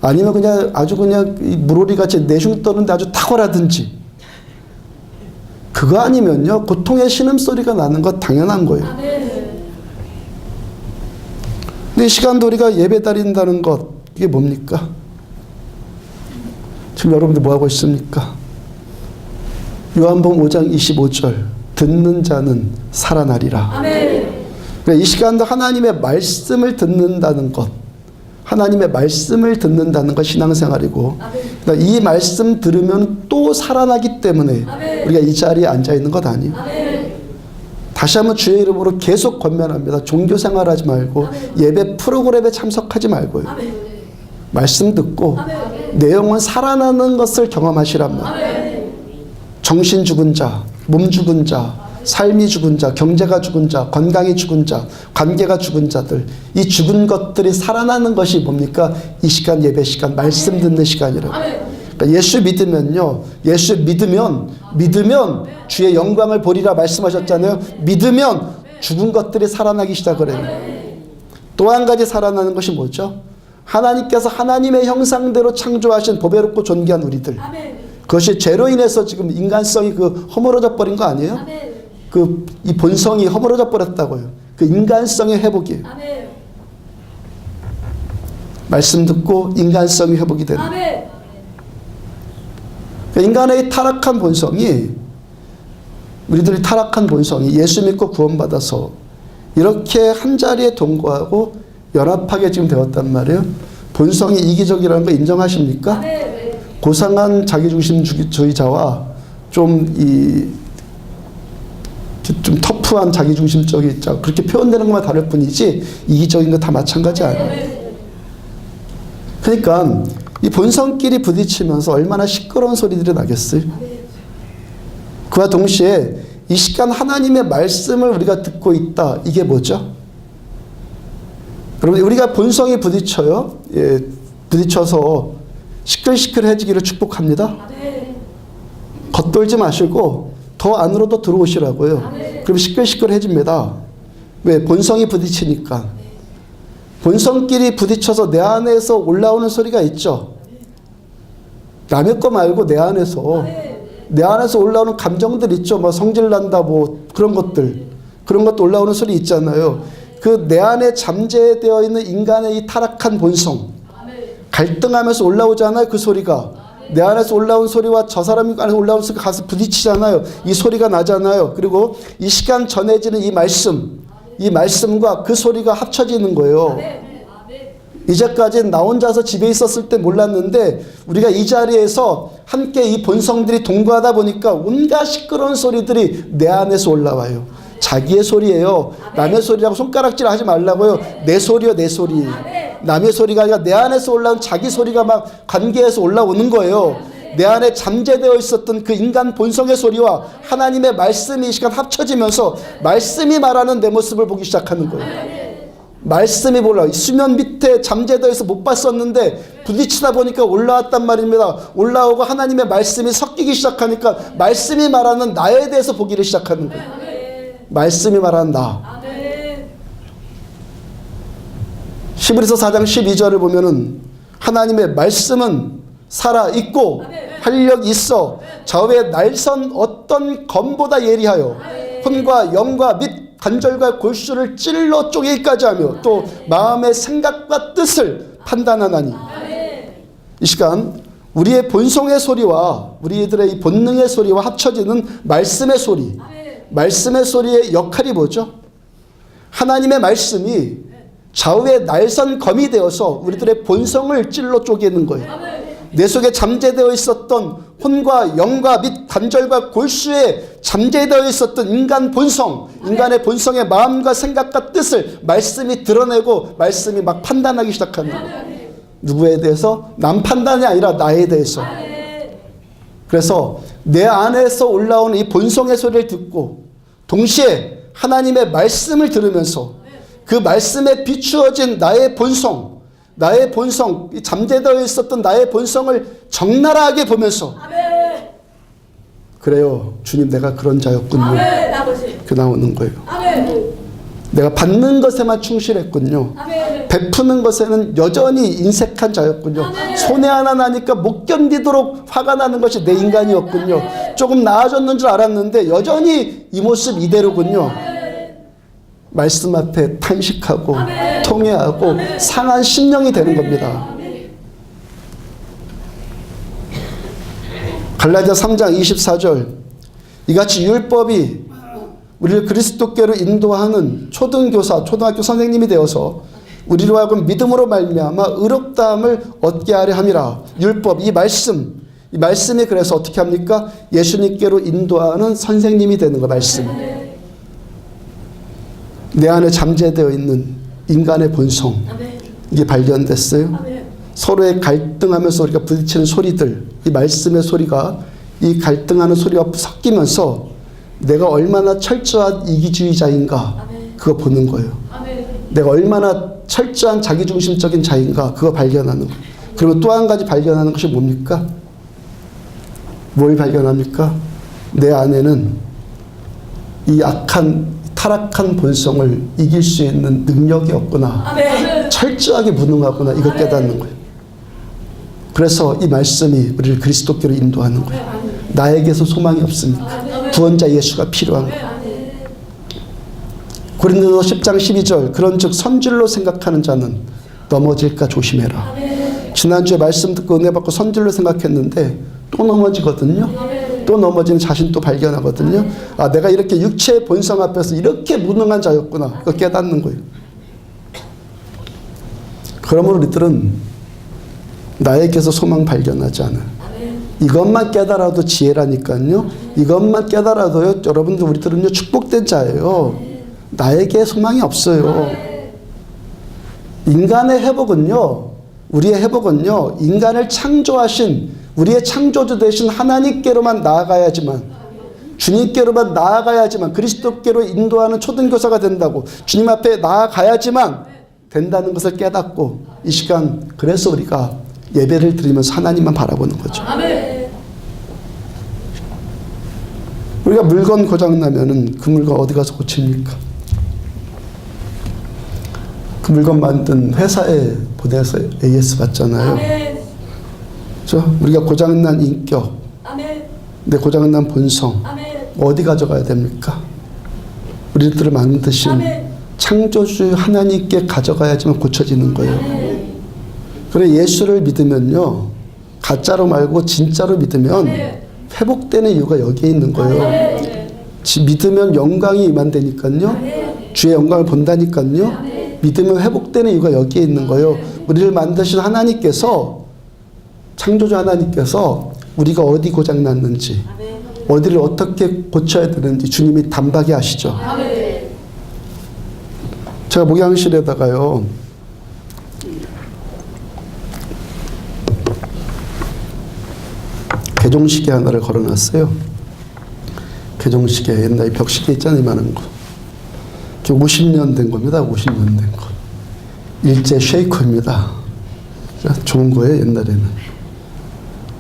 아니면 그냥 아주 그냥 물오리같이 내숭 떠는데 아주 탁월하든지, 그거 아니면요, 고통의 신음소리가 나는 것 당연한 거예요. 근데 이 시간도 우리가 예배 드린다는 것, 이게 뭡니까? 지금 여러분들 뭐 하고 있습니까? 요한복음 5장 25절, 듣는 자는 살아나리라. 아멘. 그러니까 이 시간도 하나님의 말씀을 듣는다는 것, 하나님의 말씀을 듣는다는 것 신앙생활이고, 그러니까 이 말씀 들으면 또 살아나기 때문에 아멘. 우리가 이 자리에 앉아 있는 것 아니에요? 아멘. 다시 한번 주의 이름으로 계속 권면합니다. 종교생활하지 말고 예배 프로그램에 참석하지 말고요. 아멘. 말씀 듣고 아멘. 내용은 살아나는 것을 경험하시란 말이에요. 아멘. 정신 죽은 자, 몸 죽은 자, 삶이 죽은 자, 경제가 죽은 자, 건강이 죽은 자, 관계가 죽은 자들, 이 죽은 것들이 살아나는 것이 뭡니까? 이 시간, 예배 시간, 말씀 듣는 시간이라고. 그러니까 예수 믿으면요, 예수 믿으면 주의 영광을 보리라 말씀하셨잖아요. 믿으면 죽은 것들이 살아나기 시작을 해요. 또 한 가지 살아나는 것이 뭐죠? 하나님께서 하나님의 형상대로 창조하신 보배롭고 존귀한 우리들, 그것이 죄로 인해서 지금 인간성이 허물어져 버린 거 아니에요? 이 본성이 허물어져 버렸다고요. 그 인간성의 회복이에요. 말씀 듣고 인간성이 회복이 되는. 그러니까 인간의 타락한 본성이, 우리들이 타락한 본성이 예수 믿고 구원받아서 이렇게 한자리에 동거하고 연합하게 지금 되었단 말이에요. 본성이 이기적이라는 거 인정하십니까? 고상한 자기중심주의자와 좀 터프한 자기중심적이 그렇게 표현되는 것만 다를 뿐이지 이기적인 거 다 마찬가지 아니에요. 그러니까 이 본성끼리 부딪히면서 얼마나 시끄러운 소리들이 나겠어요. 그와 동시에 이 시간 하나님의 말씀을 우리가 듣고 있다. 이게 뭐죠? 여러분, 우리가 본성이 부딪혀요. 예, 부딪혀서 시끌시끌해지기를 축복합니다. 겉돌지 마시고 더 안으로도 들어오시라고요. 그럼 시끌시끌해집니다. 왜? 본성이 부딪히니까. 본성끼리 부딪혀서 내 안에서 올라오는 소리가 있죠. 남의 거 말고 내 안에서 올라오는 감정들 있죠. 뭐 성질난다, 뭐 그런 것도 올라오는 소리 있잖아요. 그 내 안에 잠재되어 있는 인간의 이 타락한 본성, 갈등하면서 올라오잖아요. 그 소리가 내 안에서 올라온 소리와 저 사람 안에서 올라온 소리가 가서 부딪히잖아요. 이 소리가 나잖아요. 그리고 이 시간 전해지는 이 말씀과 그 소리가 합쳐지는 거예요. 이제까지는 나 혼자서 집에 있었을 때 몰랐는데 우리가 이 자리에서 함께 이 본성들이 동거하다 보니까 온갖 시끄러운 소리들이 내 안에서 올라와요. 자기의 소리예요. 남의 소리라고 손가락질 하지 말라고요. 내 소리요, 내 소리. 남의 소리가 아니라 내 안에서 올라온 자기 소리가 막 관계에서 올라오는 거예요. 내 안에 잠재되어 있었던 그 인간 본성의 소리와 하나님의 말씀이 이 시간 합쳐지면서 말씀이 말하는 내 모습을 보기 시작하는 거예요. 말씀이 몰라. 수면 밑에 잠재되어 있어 못 봤었는데 부딪히다 보니까 올라왔단 말입니다. 올라오고 하나님의 말씀이 섞이기 시작하니까 말씀이 말하는 나에 대해서 보기를 시작하는 거예요. 말씀이 말하는 나. 히브리서 4장 12절을 보면은 하나님의 말씀은 살아있고 활력이 있어 좌우의 날선 어떤 검보다 예리하여 혼과 영과 및 관절과 골수를 찔러 쪼개기까지 하며 또 마음의 생각과 뜻을 판단하나니. 이 시간 우리의 본성의 소리와 우리들의 이 본능의 소리와 합쳐지는 말씀의 소리, 말씀의 소리의 역할이 뭐죠? 하나님의 말씀이 좌우의 날선 검이 되어서 우리들의 본성을 찔러 쪼개는 거예요. 내 속에 잠재되어 있었던 혼과 영과 및 관절과 골수에 잠재되어 있었던 인간 본성, 인간의 본성의 마음과 생각과 뜻을 말씀이 드러내고 말씀이 막 판단하기 시작하는 거예요. 누구에 대해서? 남 판단이 아니라 나에 대해서. 그래서 내 안에서 올라오는 이 본성의 소리를 듣고 동시에 하나님의 말씀을 들으면서 그 말씀에 비추어진 나의 본성, 나의 본성, 이 잠재되어 있었던 나의 본성을 적나라하게 보면서 아멘. 그래요. 주님 내가 그런 자였군요. 아멘. 아버지. 그 나오는 거예요. 아멘. 내가 받는 것에만 충실했군요. 아멘. 베푸는 것에는 여전히 인색한 자였군요. 아멘. 손해 하나 나니까 못 견디도록 화가 나는 것이 내 인간이었군요. 조금 나아졌는 줄 알았는데 여전히 이 모습 이대로군요. 말씀 앞에 탄식하고 아멘. 통회하고 아멘. 상한 심령이 되는 겁니다. 갈라디아 3장 24절 이같이 율법이 우리를 그리스도께로 인도하는 초등교사, 초등학교 선생님이 되어서 우리로 하여금 믿음으로 말미암아 의롭다함을 얻게 하려 함이라. 율법, 이 말씀이 그래서 어떻게 합니까? 예수님께로 인도하는 선생님이 되는 거 말씀. 내 안에 잠재되어 있는 인간의 본성, 이게 발견됐어요. 서로의 갈등하면서 우리가 부딪히는 소리들, 이 말씀의 소리가 이 갈등하는 소리가 섞이면서 내가 얼마나 철저한 이기주의자인가 그거 보는 거예요. 내가 얼마나 철저한 자기중심적인 자인가 그거 발견하는 거예요. 그리고 또 한 가지 발견하는 것이 뭡니까? 뭘 발견합니까? 내 안에는 이 악한 타락한 본성을 이길 수 있는 능력이 없구나. 철저하게 무능하구나. 이걸 깨닫는 거예요. 그래서 이 말씀이 우리를 그리스도께로 인도하는 거예요. 나에게서 소망이 없습니까? 구원자 예수가 필요한 거예요. 고린도서 10장 12절 그런즉 선질로 생각하는 자는 넘어질까 조심해라. 지난주에 말씀 듣고 은혜 받고 선질로 생각했는데 또 넘어지거든요. 또 넘어지는 자신 또 발견하거든요. 아, 내가 이렇게 육체의 본성 앞에서 이렇게 무능한 자였구나. 그거 깨닫는 거예요. 그러므로 우리들은 나에게서 소망 발견하지 않아요. 이것만 깨달아도 지혜라니까요. 이것만 깨달아도요. 여러분들 우리들은요 축복된 자예요. 나에게 소망이 없어요. 인간의 회복은요. 우리의 회복은요. 인간을 창조하신 우리의 창조주 되신 하나님께로만 나아가야지만 주님께로만 나아가야지만 그리스도께로 인도하는 초등교사가 된다고 주님 앞에 나아가야지만 된다는 것을 깨닫고 이 시간 그래서 우리가 예배를 드리면서 하나님만 바라보는 거죠. 우리가 물건 고장나면은 그 물건 어디 가서 고칩니까? 그 물건 만든 회사에 보내서 AS 받잖아요. 그렇죠? 우리가 고장난 인격, 내 고장난 본성 어디 가져가야 됩니까? 우리들을 만드신 창조주 하나님께 가져가야지만 고쳐지는 거예요. 그래 예수를 믿으면요 가짜로 말고 진짜로 믿으면 회복되는 이유가 여기에 있는 거예요. 믿으면 영광이 임한다니까요. 주의 영광을 본다니까요. 믿으면 회복되는 이유가 여기에 있는 거예요. 우리를 만드신 하나님께서 창조주 하나님께서 우리가 어디 고장났는지 어디를 어떻게 고쳐야 되는지 주님이 단박에 아시죠. 제가 목양실에다가요 개종시계 하나를 걸어놨어요. 개종시계 옛날 벽시계 있잖아요. 이만한 거. 50년 된 겁니다. 50년 된 거. 일제 쉐이커입니다. 좋은 거예요. 옛날에는.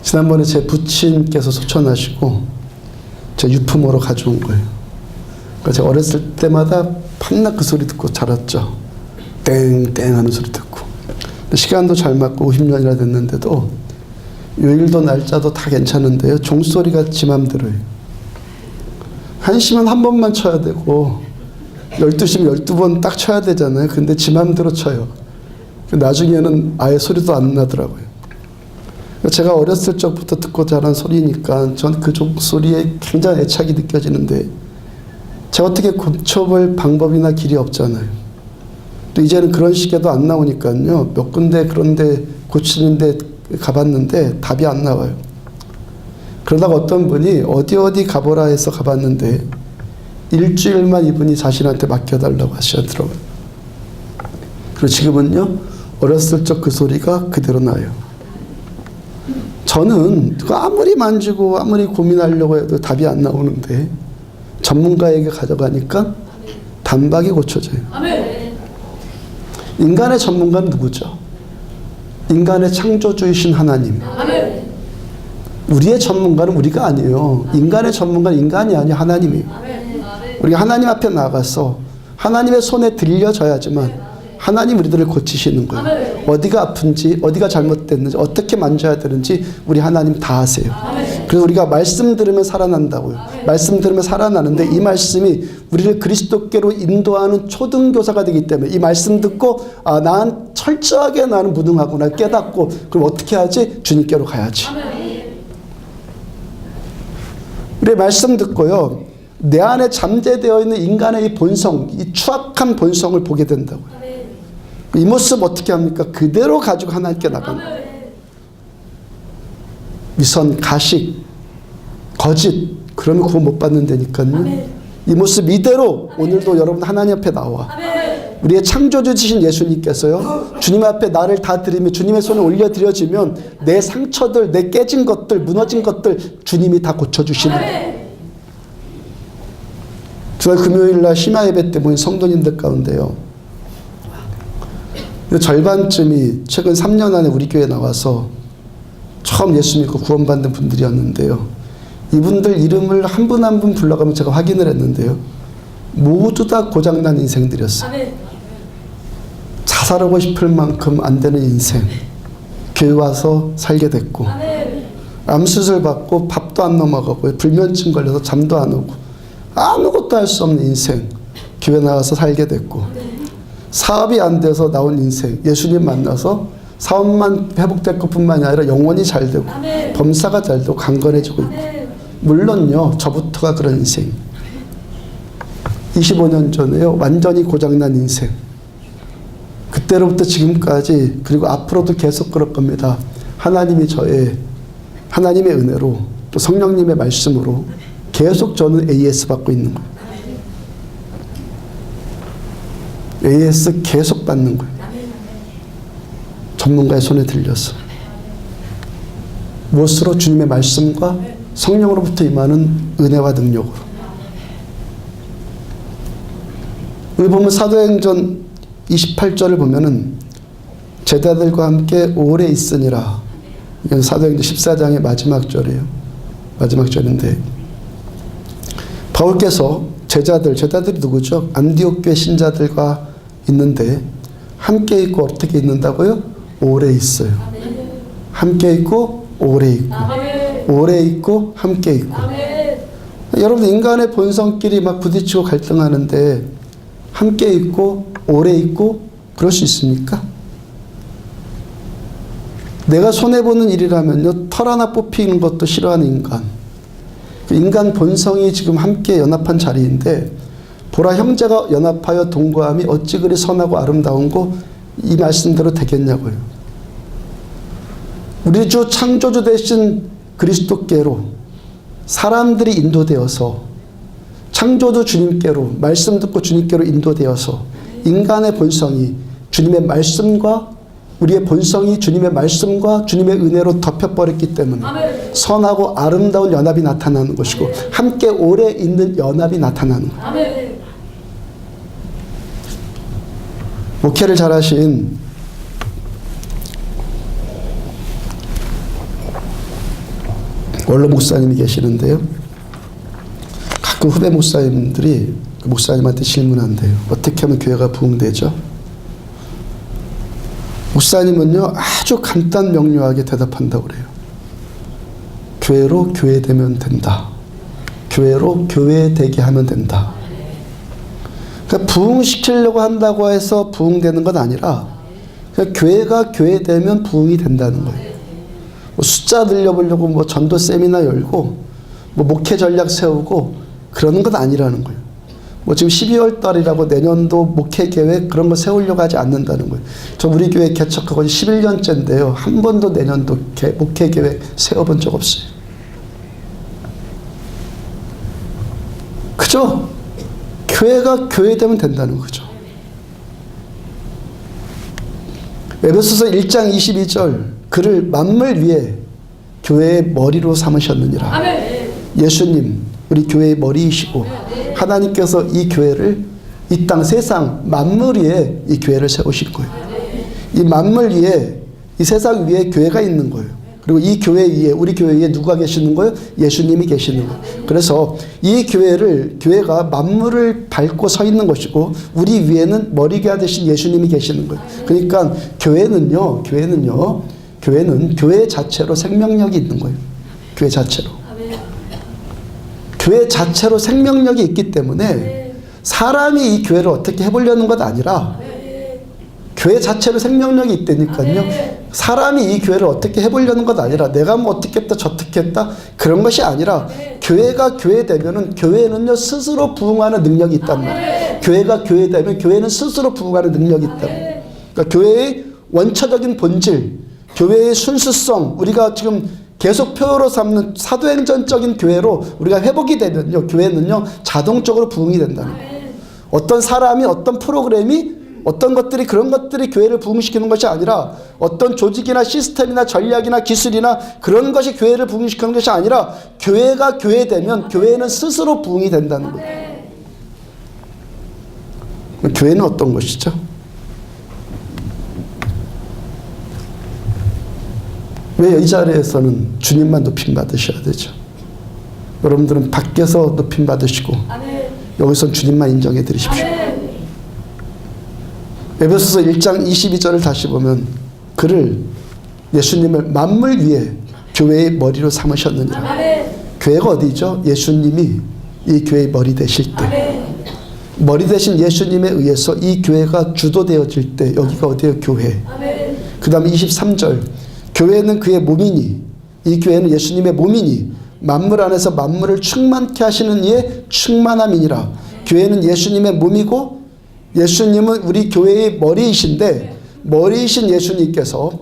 지난번에 제 부친께서 소천하시고 제 유품으로 가져온 거예요. 그러니까 제가 어렸을 때마다 밤낮 그 소리 듣고 자랐죠. 땡땡 하는 소리 듣고. 시간도 잘 맞고 50년이나 됐는데도 요일도 날짜도 다 괜찮은데요. 종소리가 지 맘대로예요. 1시면 한 번만 쳐야 되고 12시면 12번 딱 쳐야 되잖아요. 근데 지 맘대로 쳐요. 나중에는 아예 소리도 안 나더라고요. 제가 어렸을 적부터 듣고 자란 소리니까 전 그 종소리에 굉장히 애착이 느껴지는데 제가 어떻게 고쳐볼 방법이나 길이 없잖아요. 또 이제는 그런 시계도 안 나오니까요. 몇 군데 그런데 고치는데 가봤는데 답이 안 나와요. 그러다가 어떤 분이 어디 가보라 해서 가봤는데 일주일만 이분이 자신한테 맡겨달라고 하시더라고요. 그리고 지금은요 어렸을 적 그 소리가 그대로 나요. 저는 아무리 만지고 아무리 고민하려고 해도 답이 안 나오는데 전문가에게 가져가니까 단박에 고쳐져요. 인간의 전문가는 누구죠? 인간의 창조주이신 하나님. 우리의 전문가는 우리가 아니에요. 인간의 전문가는 인간이 아니에요. 하나님이에요. 우리가 하나님 앞에 나가서 하나님의 손에 들려져야지만 하나님 우리들을 고치시는 거예요. 어디가 아픈지, 어디가 잘못됐는지, 어떻게 만져야 되는지 우리 하나님 다 아세요. 그래서 우리가 말씀 들으면 살아난다고요. 말씀 들으면 살아나는데 이 말씀이 우리를 그리스도께로 인도하는 초등교사가 되기 때문에 이 말씀 듣고 난 철저하게 나는 무능하구나 깨닫고 그럼 어떻게 하지? 주님께로 가야지. 우리 말씀 듣고요. 내 안에 잠재되어 있는 인간의 이 본성, 이 추악한 본성을 보게 된다고요. 이 모습 어떻게 합니까? 그대로 가지고 하나님께 나가는 거예요. 위선, 가식, 거짓 그러면 구원 못 받는다니까요. 이 모습 이대로 오늘도 여러분 하나님 앞에 나와. 우리의 창조주이신 예수님께서요. 주님 앞에 나를 다 드리며 주님의 손에 올려드려지면 내 상처들, 내 깨진 것들, 무너진 것들 주님이 다 고쳐주시는 거예요. 주말 금요일날 심야 예배 때 모인 성도님들 가운데요. 절반쯤이 최근 3년 안에 우리 교회에 나와서 처음 예수 믿고 구원받는 분들이었는데요. 이분들 이름을 한 분 한 분 불러가면 제가 확인을 했는데요. 모두 다 고장난 인생들이었어요. 자살하고 싶을 만큼 안 되는 인생. 교회 와서 살게 됐고 암수술 받고 밥도 안 넘어가고 불면증 걸려서 잠도 안 오고 아무것도 할 수 없는 인생. 교회 나와서 살게 됐고 사업이 안 돼서 나온 인생. 예수님 만나서 사업만 회복될 것뿐만이 아니라 영혼이 잘 되고 범사가 잘 되고 강건해지고 있고 물론요 저부터가 그런 인생. 25년 전에요 완전히 고장난 인생. 그때로부터 지금까지 그리고 앞으로도 계속 그럴 겁니다. 하나님이 하나님의 은혜로 또 성령님의 말씀으로 계속 저는 AS 받고 있는 거예요. AS 계속 받는 거예요. 전문가의 손에 들려서. 무엇으로? 주님의 말씀과 성령으로부터 임하는 은혜와 능력으로. 여기 보면 사도행전 28절을 보면은 제자들과 함께 오래 있으니라. 이건 사도행전 14장의 마지막 절이에요. 마지막 절인데 바울께서 제자들이 누구죠? 안디옥 교회 신자들과 있는데 함께 있고 어떻게 있는다고요? 오래 있어요. 함께 있고 오래 있고 오래 있고 함께 있고. 여러분 인간의 본성끼리 막 부딪히고 갈등하는데 함께 있고 오래 있고 그럴 수 있습니까? 내가 손해보는 일이라면요 털 하나 뽑히는 것도 싫어하는 인간 본성이 지금 함께 연합한 자리인데 보라 형제가 연합하여 동거함이 어찌 그리 선하고 아름다운고 이 말씀대로 되겠냐고요. 우리 주 창조주 되신 그리스도께로 사람들이 인도되어서 창조주 주님께로 말씀 듣고 주님께로 인도되어서 인간의 본성이 주님의 말씀과 우리의 본성이 주님의 말씀과 주님의 은혜로 덮여버렸기 때문에 선하고 아름다운 연합이 나타나는 것이고 함께 오래 있는 연합이 나타나는 거예요. 목회를 잘하신 원로 목사님이 계시는데요. 가끔 후배 목사님들이 그 목사님한테 질문한대요. 어떻게 하면 교회가 부흥되죠? 목사님은요 아주 간단 명료하게 대답한다고 그래요. 교회로 교회되면 된다. 교회로 교회되게 하면 된다. 그러니까 부흥시키려고 한다고 해서 부흥되는 건 아니라 그러니까 교회가 교회되면 부흥이 된다는 거예요. 뭐 숫자 늘려보려고 뭐 전도 세미나 열고 뭐 목회 전략 세우고 그러는 건 아니라는 거예요. 뭐 지금 12월 달이라고 내년도 목회 계획 그런 거 세우려고 하지 않는다는 거예요. 저 우리 교회 개척하고 11년째인데요. 한 번도 내년도 목회 계획 세워본 적 없어요. 그죠? 교회가 교회되면 된다는 거죠. 에베소서 1장 22절 그를 만물 위에 교회의 머리로 삼으셨느니라. 아멘. 예수님 우리 교회의 머리이시고 하나님께서 이 교회를 이 땅 세상 만물 위에 이 교회를 세우실 거예요. 이 만물 위에 이 세상 위에 교회가 있는 거예요. 그리고 이 교회 위에, 우리 교회 위에 누가 계시는 거예요? 예수님이 계시는 거예요. 그래서 이 교회가 만물을 밟고 서 있는 것이고 우리 위에는 머리가 되신 예수님이 계시는 거예요. 그러니까 교회는 교회 자체로 생명력이 있는 거예요. 교회 자체로. 교회 자체로 생명력이 있기 때문에 사람이 이 교회를 어떻게 해보려는 것 아니라 교회 자체로 생명력이 있다니까요. 사람이 이 교회를 어떻게 해보려는 것 아니라 내가 뭐 어떻게 했다 저떻게 했다 그런 것이 아니라 교회가 교회 되면은 교회는요 스스로 부흥하는 능력이 있단 말이에요. 교회가 교회 되면 교회는 스스로 부흥하는 능력이 있단 말이에요. 그러니까 교회의 원초적인 본질, 교회의 순수성, 우리가 지금 계속 표어로 삼는 사도행전적인 교회로 우리가 회복이 되면요 교회는요 자동적으로 부흥이 된다는 거예요. 어떤 사람이 어떤 프로그램이 어떤 것들이 그런 것들이 교회를 부흥시키는 것이 아니라 어떤 조직이나 시스템이나 전략이나 기술이나 그런 것이 교회를 부흥시키는 것이 아니라 교회가 교회 되면 교회는 스스로 부흥이 된다는 거예요. 교회는 어떤 것이죠? 왜 이 자리에서는 주님만 높임 받으셔야 되죠? 여러분들은 밖에서 높임 받으시고 여기서 주님만 인정해 드리십시오. 에베소서 1장 22절을 다시 보면 그를 예수님을 만물 위에 교회의 머리로 삼으셨느니라. 교회가 어디죠? 예수님이 이 교회의 머리 되실 때 머리 되신 예수님에 의해서 이 교회가 주도되어질 때 여기가 어디예요? 교회. 그 다음에 23절 교회는 그의 몸이니 이 교회는 예수님의 몸이니 만물 안에서 만물을 충만케 하시는 이의 충만함이니라. 교회는 예수님의 몸이고 예수님은 우리 교회의 머리이신데 머리이신 예수님께서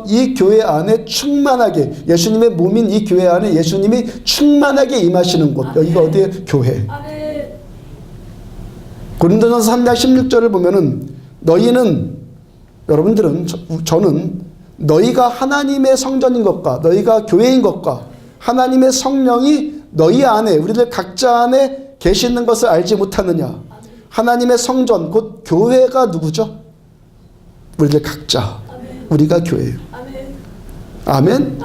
이 교회 안에 충만하게 예수님의 몸인 이 교회 안에 예수님이 충만하게 임하시는 곳 여기가 어디예요? 교회. 고린도전서 3장 16절을 보면은 너희는 여러분들은 저는 너희가 하나님의 성전인 것과 너희가 교회인 것과 하나님의 성령이 너희 안에 우리들 각자 안에 계시는 것을 알지 못하느냐. 하나님의 성전 곧 교회가 누구죠? 우리들 각자. 우리가 교회예요. 아멘?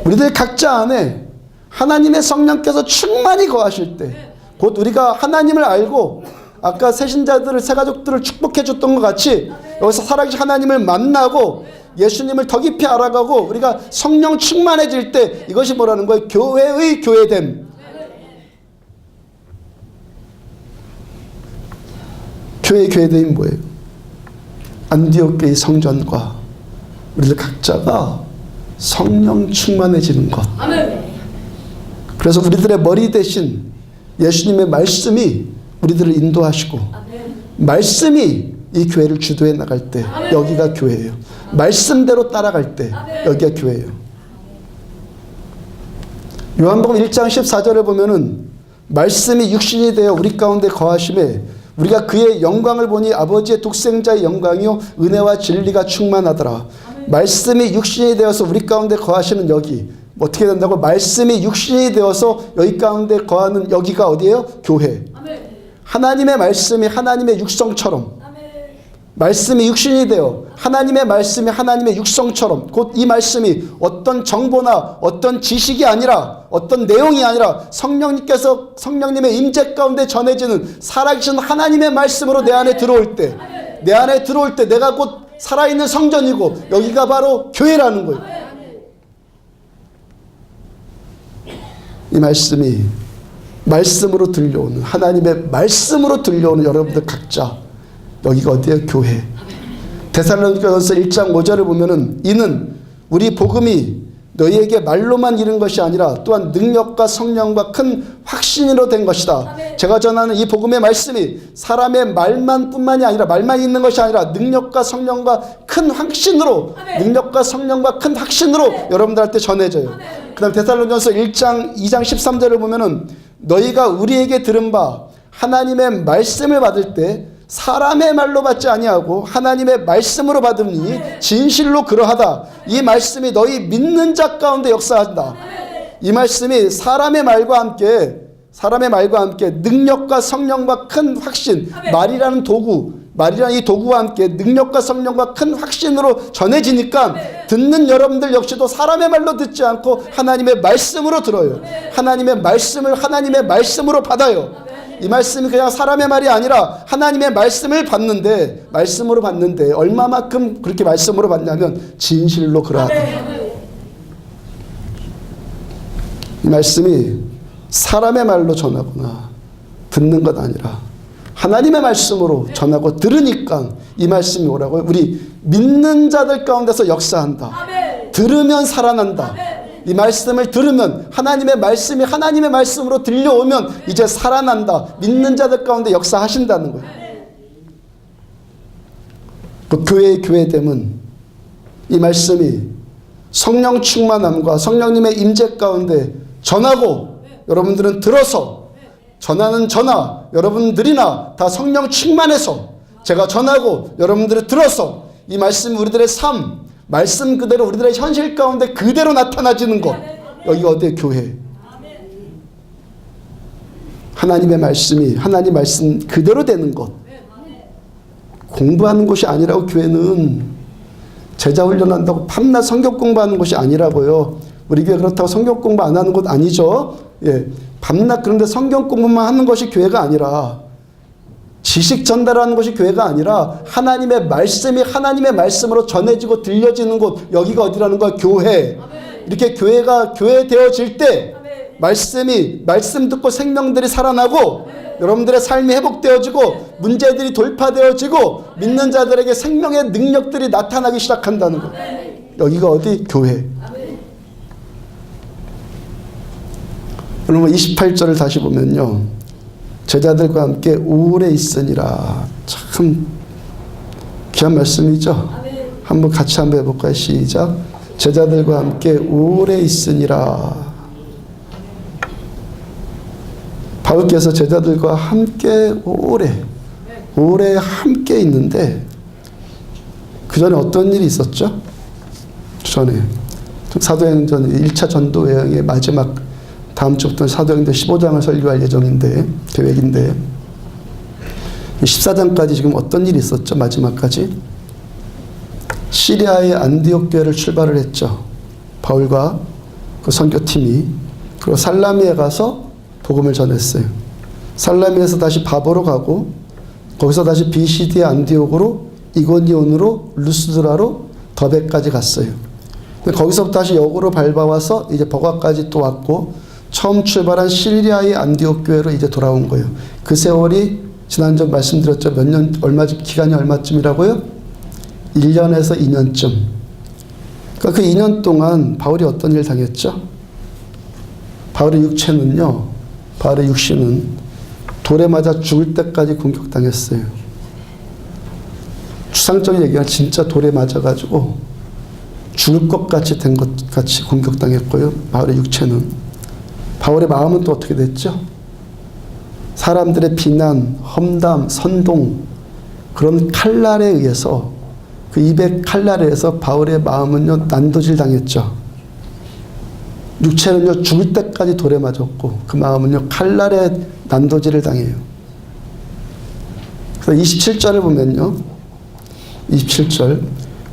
우리들 각자 안에 하나님의 성령께서 충만히 거하실 때 곧 우리가 하나님을 알고 아까 새신자들을 새가족들을 축복해 줬던 것 같이 여기서 살아계신 하나님을 만나고 예수님을 더 깊이 알아가고 우리가 성령 충만해질 때 이것이 뭐라는 거예요? 교회의 교회됨. 교회의 교회됨이 뭐예요? 안디옥 교회의 성전과 우리들 각자가 성령 충만해지는 것. 그래서 우리들의 머리 대신 예수님의 말씀이 우리들을 인도하시고 말씀이 이 교회를 주도해 나갈 때 여기가 교회예요. 말씀대로 따라갈 때 여기가 교회예요. 요한복음 1장 14절에 보면은 말씀이 육신이 되어 우리 가운데 거하심에 우리가 그의 영광을 보니 아버지의 독생자의 영광이요 은혜와 진리가 충만하더라. 말씀이 육신이 되어서 우리 가운데 거하시는 여기 어떻게 된다고? 말씀이 육신이 되어서 여기 가운데 거하는 여기가 어디예요? 교회. 하나님의 말씀이 하나님의 육성처럼 말씀이 육신이 되어 하나님의 말씀이 하나님의 육성처럼 곧 이 말씀이 어떤 정보나 어떤 지식이 아니라 어떤 내용이 아니라 성령님의 임재 가운데 전해지는 살아계신 하나님의 말씀으로 내 안에 들어올 때 내가 곧 살아있는 성전이고 여기가 바로 교회라는 거예요. 이 말씀이 말씀으로 들려오는 하나님의 말씀으로 들려오는 여러분들 각자 여기가 어디예요? 교회. 데살로니가전서 1장 5절을 보면은 이는 우리 복음이 너희에게 말로만 이른 것이 아니라 또한 능력과 성령과 큰 확신으로 된 것이다. 제가 전하는 이 복음의 말씀이 사람의 말만 뿐만이 아니라 말만 있는 것이 아니라 능력과 성령과 큰 확신으로 여러분들한테 전해져요. 그 다음 데살로니가전서 1장 2장 13절을 보면은 너희가 우리에게 들은 바 하나님의 말씀을 받을 때 사람의 말로 받지 아니하고 하나님의 말씀으로 받으니 진실로 그러하다. 이 말씀이 너희 믿는 자 가운데 역사한다. 이 말씀이 사람의 말과 함께 사람의 말과 함께 능력과 성령과 큰 확신, 말이라는 도구, 말이라는 이 도구와 함께 능력과 성령과 큰 확신으로 전해지니까 듣는 여러분들 역시도 사람의 말로 듣지 않고 하나님의 말씀으로 들어요. 하나님의 말씀을 하나님의 말씀으로 받아요. 이 말씀이 그냥 사람의 말이 아니라 하나님의 말씀을 말씀으로 받는데 얼마만큼 그렇게 말씀으로 받냐면 진실로 그러하다. 이 말씀이 사람의 말로 전하거나 듣는 것 아니라 하나님의 말씀으로 전하고 들으니까 이 말씀이 오라고요. 우리 믿는 자들 가운데서 역사한다. 들으면 살아난다. 이 말씀을 들으면 하나님의 말씀이 하나님의 말씀으로 들려오면 이제 살아난다. 믿는 자들 가운데 역사하신다는 거예요. 그 교회의 교회됨은 이 말씀이 성령 충만함과 성령님의 임재 가운데 전하고 여러분들은 들어서 전하는 저나 여러분들이나 다 성령 충만해서 제가 전하고 여러분들이 들어서 이 말씀이 우리들의 삶, 말씀 그대로 우리들의 현실 가운데 그대로 나타나지는 것. 여기가 어디에 교회. 하나님의 말씀이 하나님 말씀 그대로 되는 것. 공부하는 곳이 아니라고. 교회는 제자 훈련한다고 밤낮 성경 공부하는 곳이 아니라고요. 우리 교회 그렇다고 성경 공부 안 하는 곳 아니죠. 예, 밤낮 그런데 성경 공부만 하는 것이 교회가 아니라 지식 전달하는 것이 교회가 아니라 하나님의 말씀이 하나님의 말씀으로 전해지고 들려지는 곳. 여기가 어디라는 거야? 교회. 이렇게 교회가 교회 되어질 때 말씀 듣고 생명들이 살아나고 여러분들의 삶이 회복되어지고 문제들이 돌파되어지고 믿는 자들에게 생명의 능력들이 나타나기 시작한다는 거. 여기가 어디? 교회. 여러분 28절을 다시 보면요. 제자들과 함께 오래 있으니라. 참 귀한 말씀이죠. 한번 같이 한번 해볼까요? 시작. 제자들과 함께 오래 있으니라. 바울께서 제자들과 함께 오래 함께 있는데 그 전에 어떤 일이 있었죠? 전에 사도행전 1차 전도 여행의 마지막 다음 주부터 사도행전 15장을 설교할 예정인데 계획인데 14장까지 지금 어떤 일이 있었죠? 마지막까지 시리아의 안디옥 교회를 출발을 했죠. 바울과 그 선교팀이. 그리고 살라미에 가서 복음을 전했어요. 살라미에서 다시 바보로 가고 거기서 다시 비시디의 안디옥으로 이고니온으로 루스드라로 더베까지 갔어요. 근데 거기서부터 다시 역으로 밟아와서 이제 버가까지 또 왔고 처음 출발한 시리아의 안디옥 교회로 이제 돌아온 거예요. 그 세월이 지난주 말씀드렸죠. 몇 년, 기간이 얼마쯤이라고요? 1년에서 2년쯤. 그러니까 그 2년 동안 바울이 어떤 일을 당했죠? 바울의 육신은 돌에 맞아 죽을 때까지 공격당했어요. 추상적인 얘기가 진짜 돌에 맞아가지고 죽을 것 같이 된 것 같이 공격당했고요. 바울의 육체는. 바울의 마음은 또 어떻게 됐죠? 사람들의 비난, 험담, 선동 그런 칼날에 의해서 그 입의 칼날에 의해서 바울의 마음은요 난도질 당했죠. 육체는요 죽을 때까지 돌에 맞았고 그 마음은요 칼날에 난도질을 당해요. 그래서 27절을 보면요 27절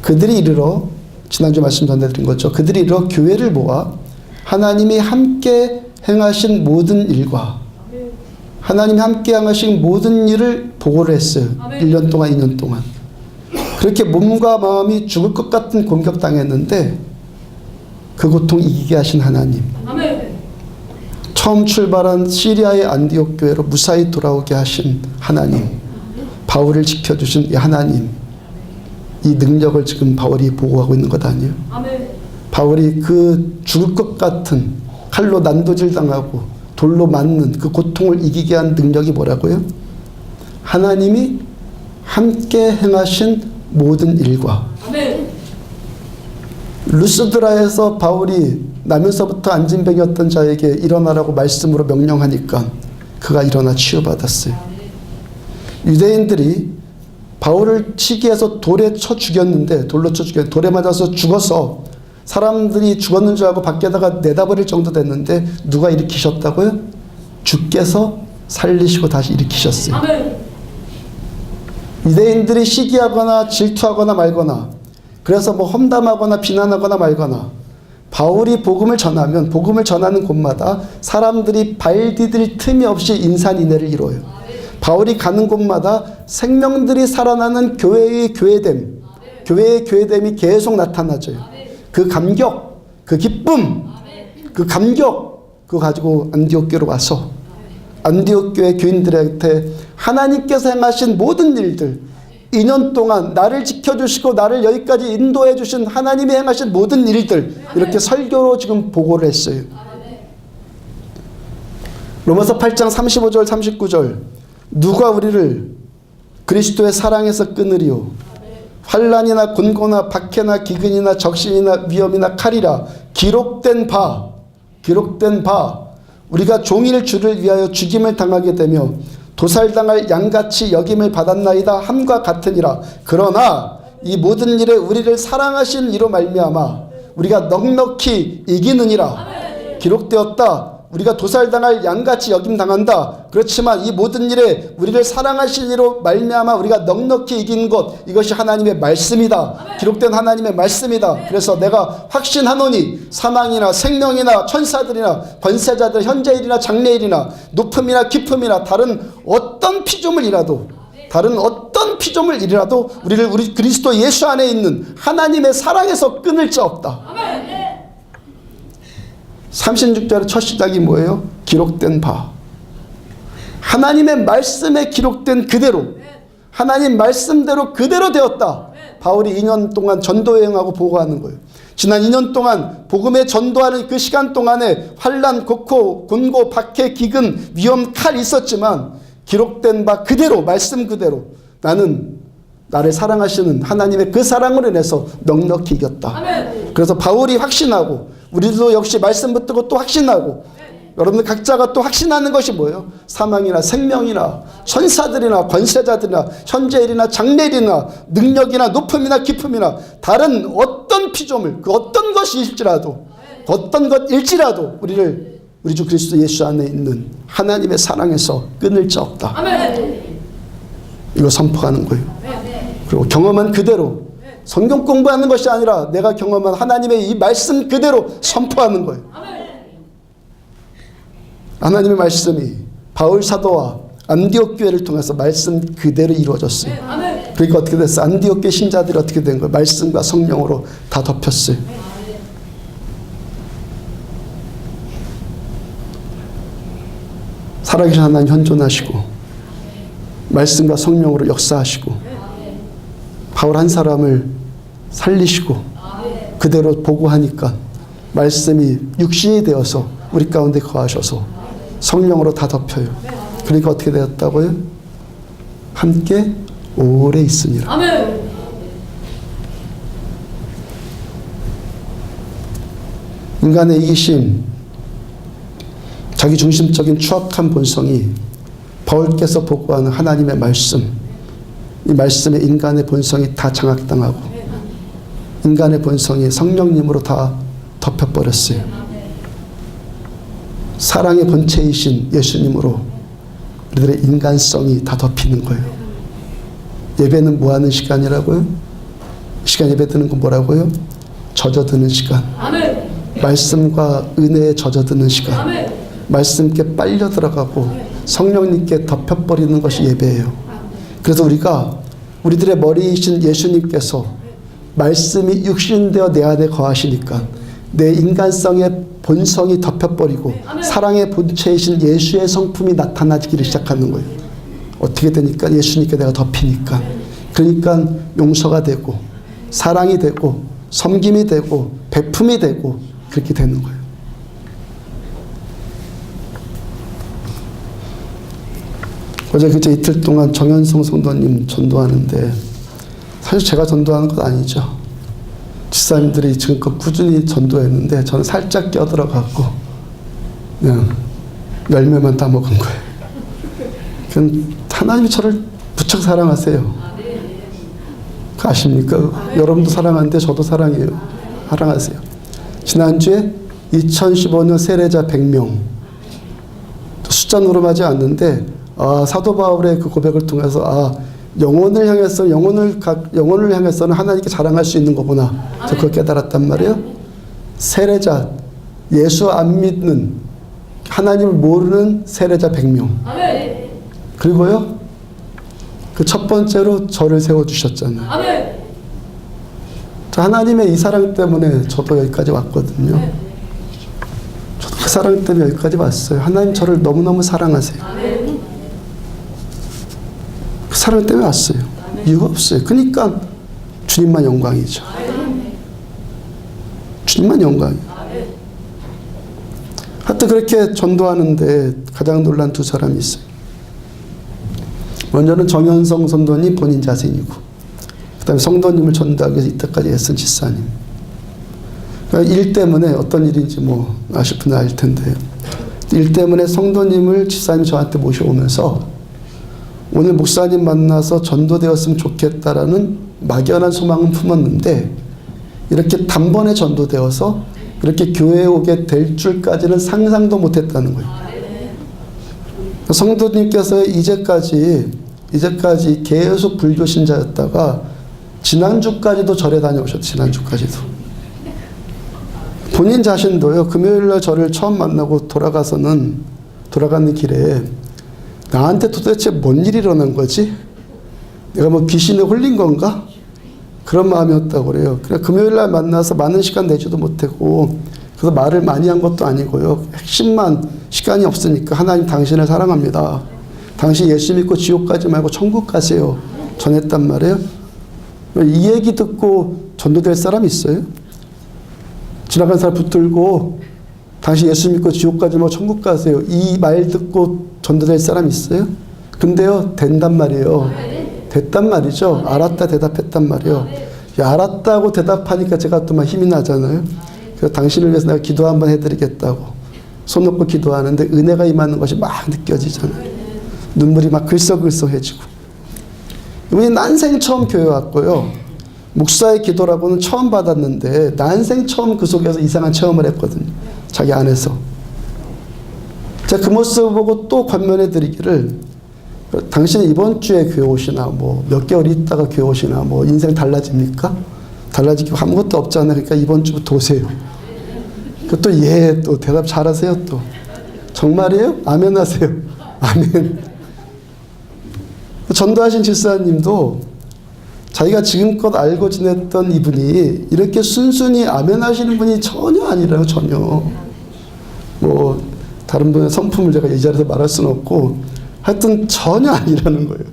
그들이 이르러 지난주 말씀 전해드린 거죠. 그들이 이르러 교회를 모아 하나님이 함께 행하신 모든 일과 하나님이 함께 행하신 모든 일을 보고를 했어요. 1년 동안 2년 동안. 그렇게 몸과 마음이 죽을 것 같은 공격당했는데 그 고통 이기게 하신 하나님. 처음 출발한 시리아의 안디옥 교회로 무사히 돌아오게 하신 하나님. 바울을 지켜주신 이 하나님. 이 능력을 지금 바울이 보고하고 있는 것 아니에요? 바울이 그 죽을 것 같은 칼로 난도질 당하고 돌로 맞는 그 고통을 이기게 한 능력이 뭐라고요? 하나님이 함께 행하신 모든 일과. 루스드라에서 바울이 나면서부터 안진병이었던 자에게 일어나라고 말씀으로 명령하니까 그가 일어나 치유받았어요. 유대인들이 바울을 치기해서 돌에 쳐 죽였는데 돌에 맞아서 죽어서 사람들이 죽었는 줄 알고 밖에다가 내다버릴 정도 됐는데 누가 일으키셨다고요? 주께서 살리시고 다시 일으키셨어요. 유대인들이 시기하거나 질투하거나 말거나, 그래서 뭐 험담하거나 비난하거나 말거나, 바울이 복음을 전하면 복음을 전하는 곳마다 사람들이 발 디딜 틈이 없이 인산인해를 이뤄요. 바울이 가는 곳마다 생명들이 살아나는 교회의 교회됨, 교회의 교회됨이 계속 나타나죠. 그 감격, 그 기쁨, 그 감격, 그거 가지고 안디옥 교회로 와서 안디옥 교회 교인들한테 하나님께서 행하신 모든 일들, 2년 동안 나를 지켜주시고 나를 여기까지 인도해 주신 하나님이 행하신 모든 일들, 이렇게 설교로 지금 보고를 했어요. 로마서 8장 35절 39절, 누가 우리를 그리스도의 사랑에서 끊으리요? 환난이나 곤고나 박해나 기근이나 적신이나 위험이나 칼이라 기록된 바 우리가 종일 주를 위하여 죽임을 당하게 되며 도살당할 양같이 여김을 받았나이다 함과 같으니라. 그러나 이 모든 일에 우리를 사랑하신 이로 말미암아 우리가 넉넉히 이기느니라. 기록되었다. 우리가 도살당할 양같이 여김당한다. 그렇지만 이 모든 일에 우리를 사랑하신 이로 말미암아 우리가 넉넉히 이긴 것, 이것이 하나님의 말씀이다. 기록된 하나님의 말씀이다. 그래서 내가 확신하노니 사망이나 생명이나 천사들이나 권세자들, 현재일이나 장래일이나 높음이나 깊음이나 다른 어떤 피조물이라도 우리를 우리 그리스도 예수 안에 있는 하나님의 사랑에서 끊을 자 없다. 36절의 첫 시작이 뭐예요? 기록된 바. 하나님의 말씀에 기록된 그대로, 하나님 말씀대로 그대로 되었다. 바울이 2년 동안 전도 여행하고 보고하는 거예요. 지난 2년 동안 복음에 전도하는 그 시간 동안에 환난, 곤고, 박해, 기근, 위험, 칼 있었지만 기록된 바 그대로, 말씀 그대로 나는 나를 사랑하시는 하나님의 그 사랑으로 인해서 넉넉히 이겼다. 그래서 바울이 확신하고, 우리도 역시 말씀 붙들고 또 확신하고, 여러분들 각자가 또 확신하는 것이 뭐예요? 사망이나 생명이나 천사들이나 권세자들이나 현재일이나 장래일이나 능력이나 높음이나 깊음이나 다른 어떤 피조물, 그 어떤 것일지라도 우리 주 그리스도 예수 안에 있는 하나님의 사랑에서 끊을 자 없다. 이거 선포하는 거예요. 그리고 경험한 그대로, 성경 공부하는 것이 아니라 내가 경험한 하나님의 이 말씀 그대로 선포하는 거예요. 하나님의 말씀이 바울 사도와 안디옥 교회를 통해서 말씀 그대로 이루어졌어요. 그러니까 어떻게 됐어요? 안디옥 교회 신자들이 어떻게 된 거예요? 말씀과 성령으로 다 덮였어요. 살아계신 하나님 현존하시고 말씀과 성령으로 역사하시고 바울 한 사람을 살리시고 그대로 보고하니까 말씀이 육신이 되어서 우리 가운데 거하셔서 성령으로 다 덮여요. 그러니까 어떻게 되었다고요? 함께 오래 있으니라. 아멘. 인간의 이기심, 자기 중심적인 추악한 본성이 바울께서 보고하는 하나님의 말씀, 이 말씀에 인간의 본성이 다 장악당하고 인간의 본성이 성령님으로 다 덮여버렸어요. 사랑의 본체이신 예수님으로 우리들의 인간성이 다 덮이는 거예요. 예배는 뭐 하는 시간이라고요? 시간 예배 드는 건 뭐라고요? 젖어드는 시간. 아멘. 말씀과 은혜에 젖어드는 시간. 아멘. 말씀께 빨려 들어가고 성령님께 덮여버리는 것이 예배예요. 그래서 우리들의 머리이신 예수님께서 말씀이 육신되어 내 안에 거하시니까 내 인간성의 본성이 덮여버리고 사랑의 본체이신 예수의 성품이 나타나기를 시작하는 거예요. 어떻게 되니까? 예수님께 내가 덮이니까. 그러니까 용서가 되고 사랑이 되고 섬김이 되고 베품이 되고 그렇게 되는 거예요. 어제 그저 이틀 동안 정현성 성도님 전도하는데 사실 제가 전도하는 건 아니죠. 집사님들이 지금껏 꾸준히 전도했는데 저는 살짝 껴들어가고 그냥 열매만 따먹은 거예요. 하나님이 저를 무척 사랑하세요. 아십니까? 여러분도 사랑하는데 저도 사랑해요. 사랑하세요. 지난주에 2015년 세례자 100명 숫자 노름하지 않는데 사도 바울의 그 고백을 통해서 영혼을 향해서는 하나님께 자랑할 수 있는 거구나. 저 그걸 깨달았단 말이에요. 세례자, 예수 안 믿는, 하나님을 모르는 세례자 100명. 그리고요, 그 첫 번째로 저를 세워주셨잖아요. 하나님의 이 사랑 때문에 저도 여기까지 왔거든요. 저도 그 사랑 때문에 여기까지 왔어요. 하나님 저를 너무너무 사랑하세요. 그 사랑 때문에 왔어요. 이유가 없어요. 그러니까 주님만 영광이죠. 주님만 영광이에요. 하여튼 그렇게 전도하는데 가장 놀란 두 사람이 있어요. 먼저는 정현성 선도님 본인 자신이고, 그 다음에 성도님을 전도하기 위해서 이때까지 애쓴 집사님. 그러니까 일 때문에 어떤 일인지 뭐 아실 분은 알 텐데, 일 때문에 성도님을 집사님이 저한테 모셔오면서 오늘 목사님 만나서 전도되었으면 좋겠다라는 막연한 소망은 품었는데, 이렇게 단번에 전도되어서 그렇게 교회에 오게 될 줄까지는 상상도 못했다는 거예요. 성도님께서 이제까지 계속 불교 신자였다가 지난주까지도 절에 다녀오셨죠. 지난주까지도. 본인 자신도요, 금요일날 저를 처음 만나고 돌아가는 길에 나한테 도대체 뭔 일이 일어난 거지? 내가 뭐 귀신에 홀린 건가? 그런 마음이었다고 그래요. 그래 금요일날 만나서 많은 시간 내지도 못했고, 그래서 말을 많이 한 것도 아니고요. 핵심만, 시간이 없으니까 하나님 당신을 사랑합니다. 당신 예수 믿고 지옥 가지 말고 천국 가세요. 전했단 말이에요. 이 얘기 듣고 전도될 사람 있어요? 지나간 사람 붙들고 당신 예수 믿고 지옥 가지 말고 천국 가세요. 이 말 듣고 전도될 사람 있어요? 근데요, 된단 말이에요. 됐단 말이죠. 알았다 대답했단 말이에요. 알았다고 대답하니까 제가 또 막 힘이 나잖아요. 그래서 당신을 위해서 내가 기도 한번 해드리겠다고 손 놓고 기도하는데 은혜가 임하는 것이 막 느껴지잖아요. 눈물이 막 글썽글썽해지고. 이분이 난생 처음 교회 왔고요. 목사의 기도라고는 처음 받았는데 난생 처음 그 속에서 이상한 체험을 했거든요. 자기 안에서. 제가 그 모습을 보고 또 권면해 드리기를, 당신은 이번 주에 교회 오시나, 뭐 몇 개월 있다가 교회 오시나, 뭐 인생 달라집니까? 달라질 게 아무것도 없잖아요. 그러니까 이번 주부터 오세요. 또 대답 잘하세요. 또 정말이에요? 아멘 하세요. 아멘. 전도하신 집사님도 자기가 지금껏 알고 지냈던 이분이 이렇게 순순히 아멘 하시는 분이 전혀 아니라요. 전혀. 뭐 다른 분의 성품을 제가 이 자리에서 말할 수는 없고, 하여튼 전혀 아니라는 거예요.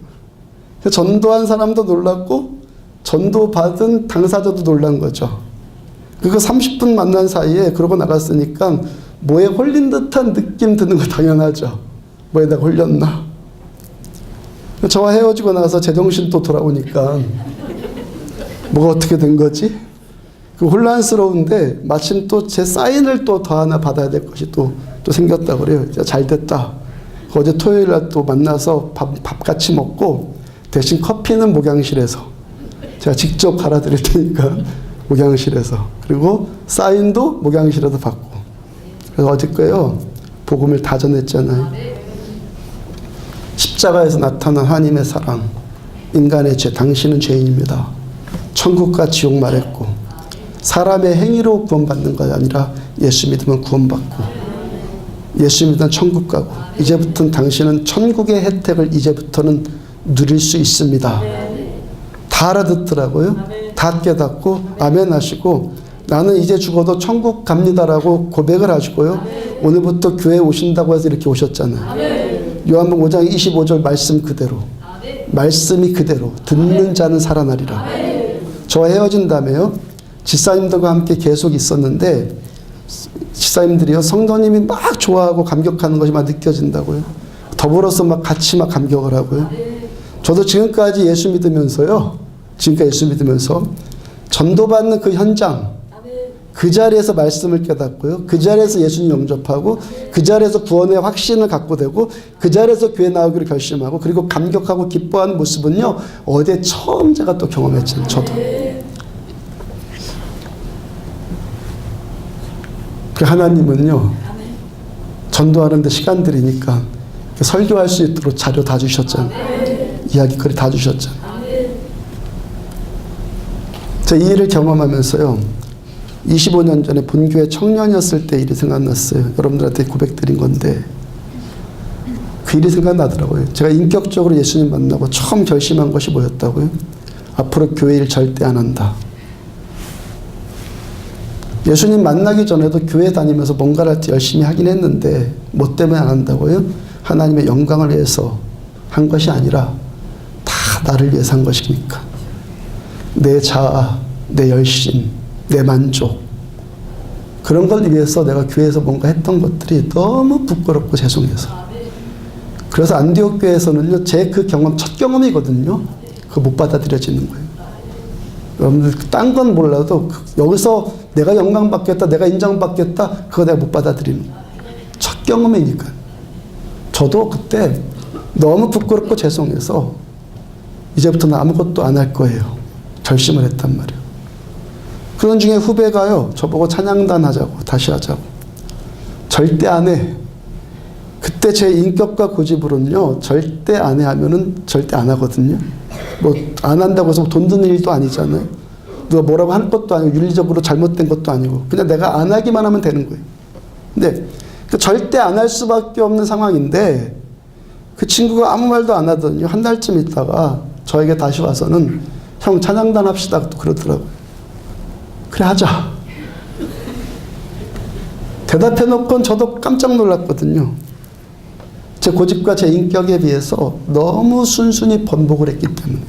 전도한 사람도 놀랐고 전도받은 당사자도 놀란 거죠. 그거 30분 만난 사이에 그러고 나갔으니까 뭐에 홀린 듯한 느낌 드는 거 당연하죠. 뭐에 내가 홀렸나? 저와 헤어지고 나서 제정신 또 돌아오니까 뭐가 어떻게 된 거지? 그 혼란스러운데 마침 또 제 사인을 또 더 하나 받아야 될 것이 또 생겼다고 그래요. 잘 됐다. 어제 토요일 날 또 만나서 밥 같이 먹고, 대신 커피는 목양실에서 제가 직접 갈아드릴 테니까 목양실에서, 그리고 사인도 목양실에서 받고. 그래서 어저께요 복음을 다 전했잖아요. 십자가에서 나타난 하나님의 사랑, 인간의 죄, 당신은 죄인입니다. 천국과 지옥 말했고, 사람의 행위로 구원받는 것이 아니라 예수 믿으면 구원받고, 예수 믿으면 천국 가고, 이제부터는 당신은 천국의 혜택을 이제부터는 누릴 수 있습니다. 다 알아듣더라고요. 다 깨닫고 아멘 하시고, 나는 이제 죽어도 천국 갑니다라고 고백을 하시고요. 오늘부터 교회에 오신다고 해서 이렇게 오셨잖아요. 요한복음 5장 25절 말씀 그대로, 말씀이 그대로 듣는 자는 살아나리라. 저와 헤어진 다음에요, 집사님들과 함께 계속 있었는데 집사님들이요, 성도님이 막 좋아하고 감격하는 것이 막 느껴진다고요. 더불어서 막 같이 막 감격을 하고요. 저도 지금까지 예수 믿으면서 전도받는 그 현장, 그 자리에서 말씀을 깨닫고요, 그 자리에서 예수님 영접하고, 그 자리에서 구원의 확신을 갖고 되고, 그 자리에서 교회 나오기를 결심하고, 그리고 감격하고 기뻐하는 모습은요, 어제 처음 제가 또 경험했잖아요. 저도. 그 하나님은요, 전도하는데 시간 들이니까 설교할 수 있도록 자료 다 주셨잖아요. 이야기거리 다 주셨잖아요. 제가 이 일을 경험하면서요, 25년 전에 본교회 청년이었을 때 일이 생각났어요. 여러분들한테 고백드린 건데 그 일이 생각나더라고요. 제가 인격적으로 예수님 만나고 처음 결심한 것이 뭐였다고요? 앞으로 교회 일 절대 안 한다. 예수님 만나기 전에도 교회 다니면서 뭔가를 열심히 하긴 했는데 뭐 때문에 안 한다고요? 하나님의 영광을 위해서 한 것이 아니라 다 나를 위해서 한 것이니까. 내 자아, 내 열심, 내 만족, 그런 걸 위해서 내가 교회에서 뭔가 했던 것들이 너무 부끄럽고 죄송해서. 그래서 안디옥 교회에서는요, 제 그 경험, 첫 경험이거든요. 그거 못 받아들여지는 거예요. 여러분들 딴 건 몰라도 여기서 내가 영광받겠다, 내가 인정받겠다, 그거 내가 못 받아들이는 거예요. 첫 경험이니까. 저도 그때 너무 부끄럽고 죄송해서 이제부터는 아무것도 안 할 거예요. 결심을 했단 말이에요. 그런 중에 후배가요, 저보고 찬양단 하자고, 다시 하자고. 절대 안 해. 그때 제 인격과 고집으로는요, 절대 안 해 하면은 절대 안 하거든요. 뭐 안 한다고 해서 돈 드는 일도 아니잖아요. 누가 뭐라고 할 것도 아니고 윤리적으로 잘못된 것도 아니고 그냥 내가 안 하기만 하면 되는 거예요. 근데 절대 안 할 수밖에 없는 상황인데 그 친구가 아무 말도 안 하더니 한 달쯤 있다가 저에게 다시 와서는 형 찬양단 합시다 또 그러더라고요. 그래 하자. 대답해놓고는 저도 깜짝 놀랐거든요. 제 고집과 제 인격에 비해서 너무 순순히 번복을 했기 때문에.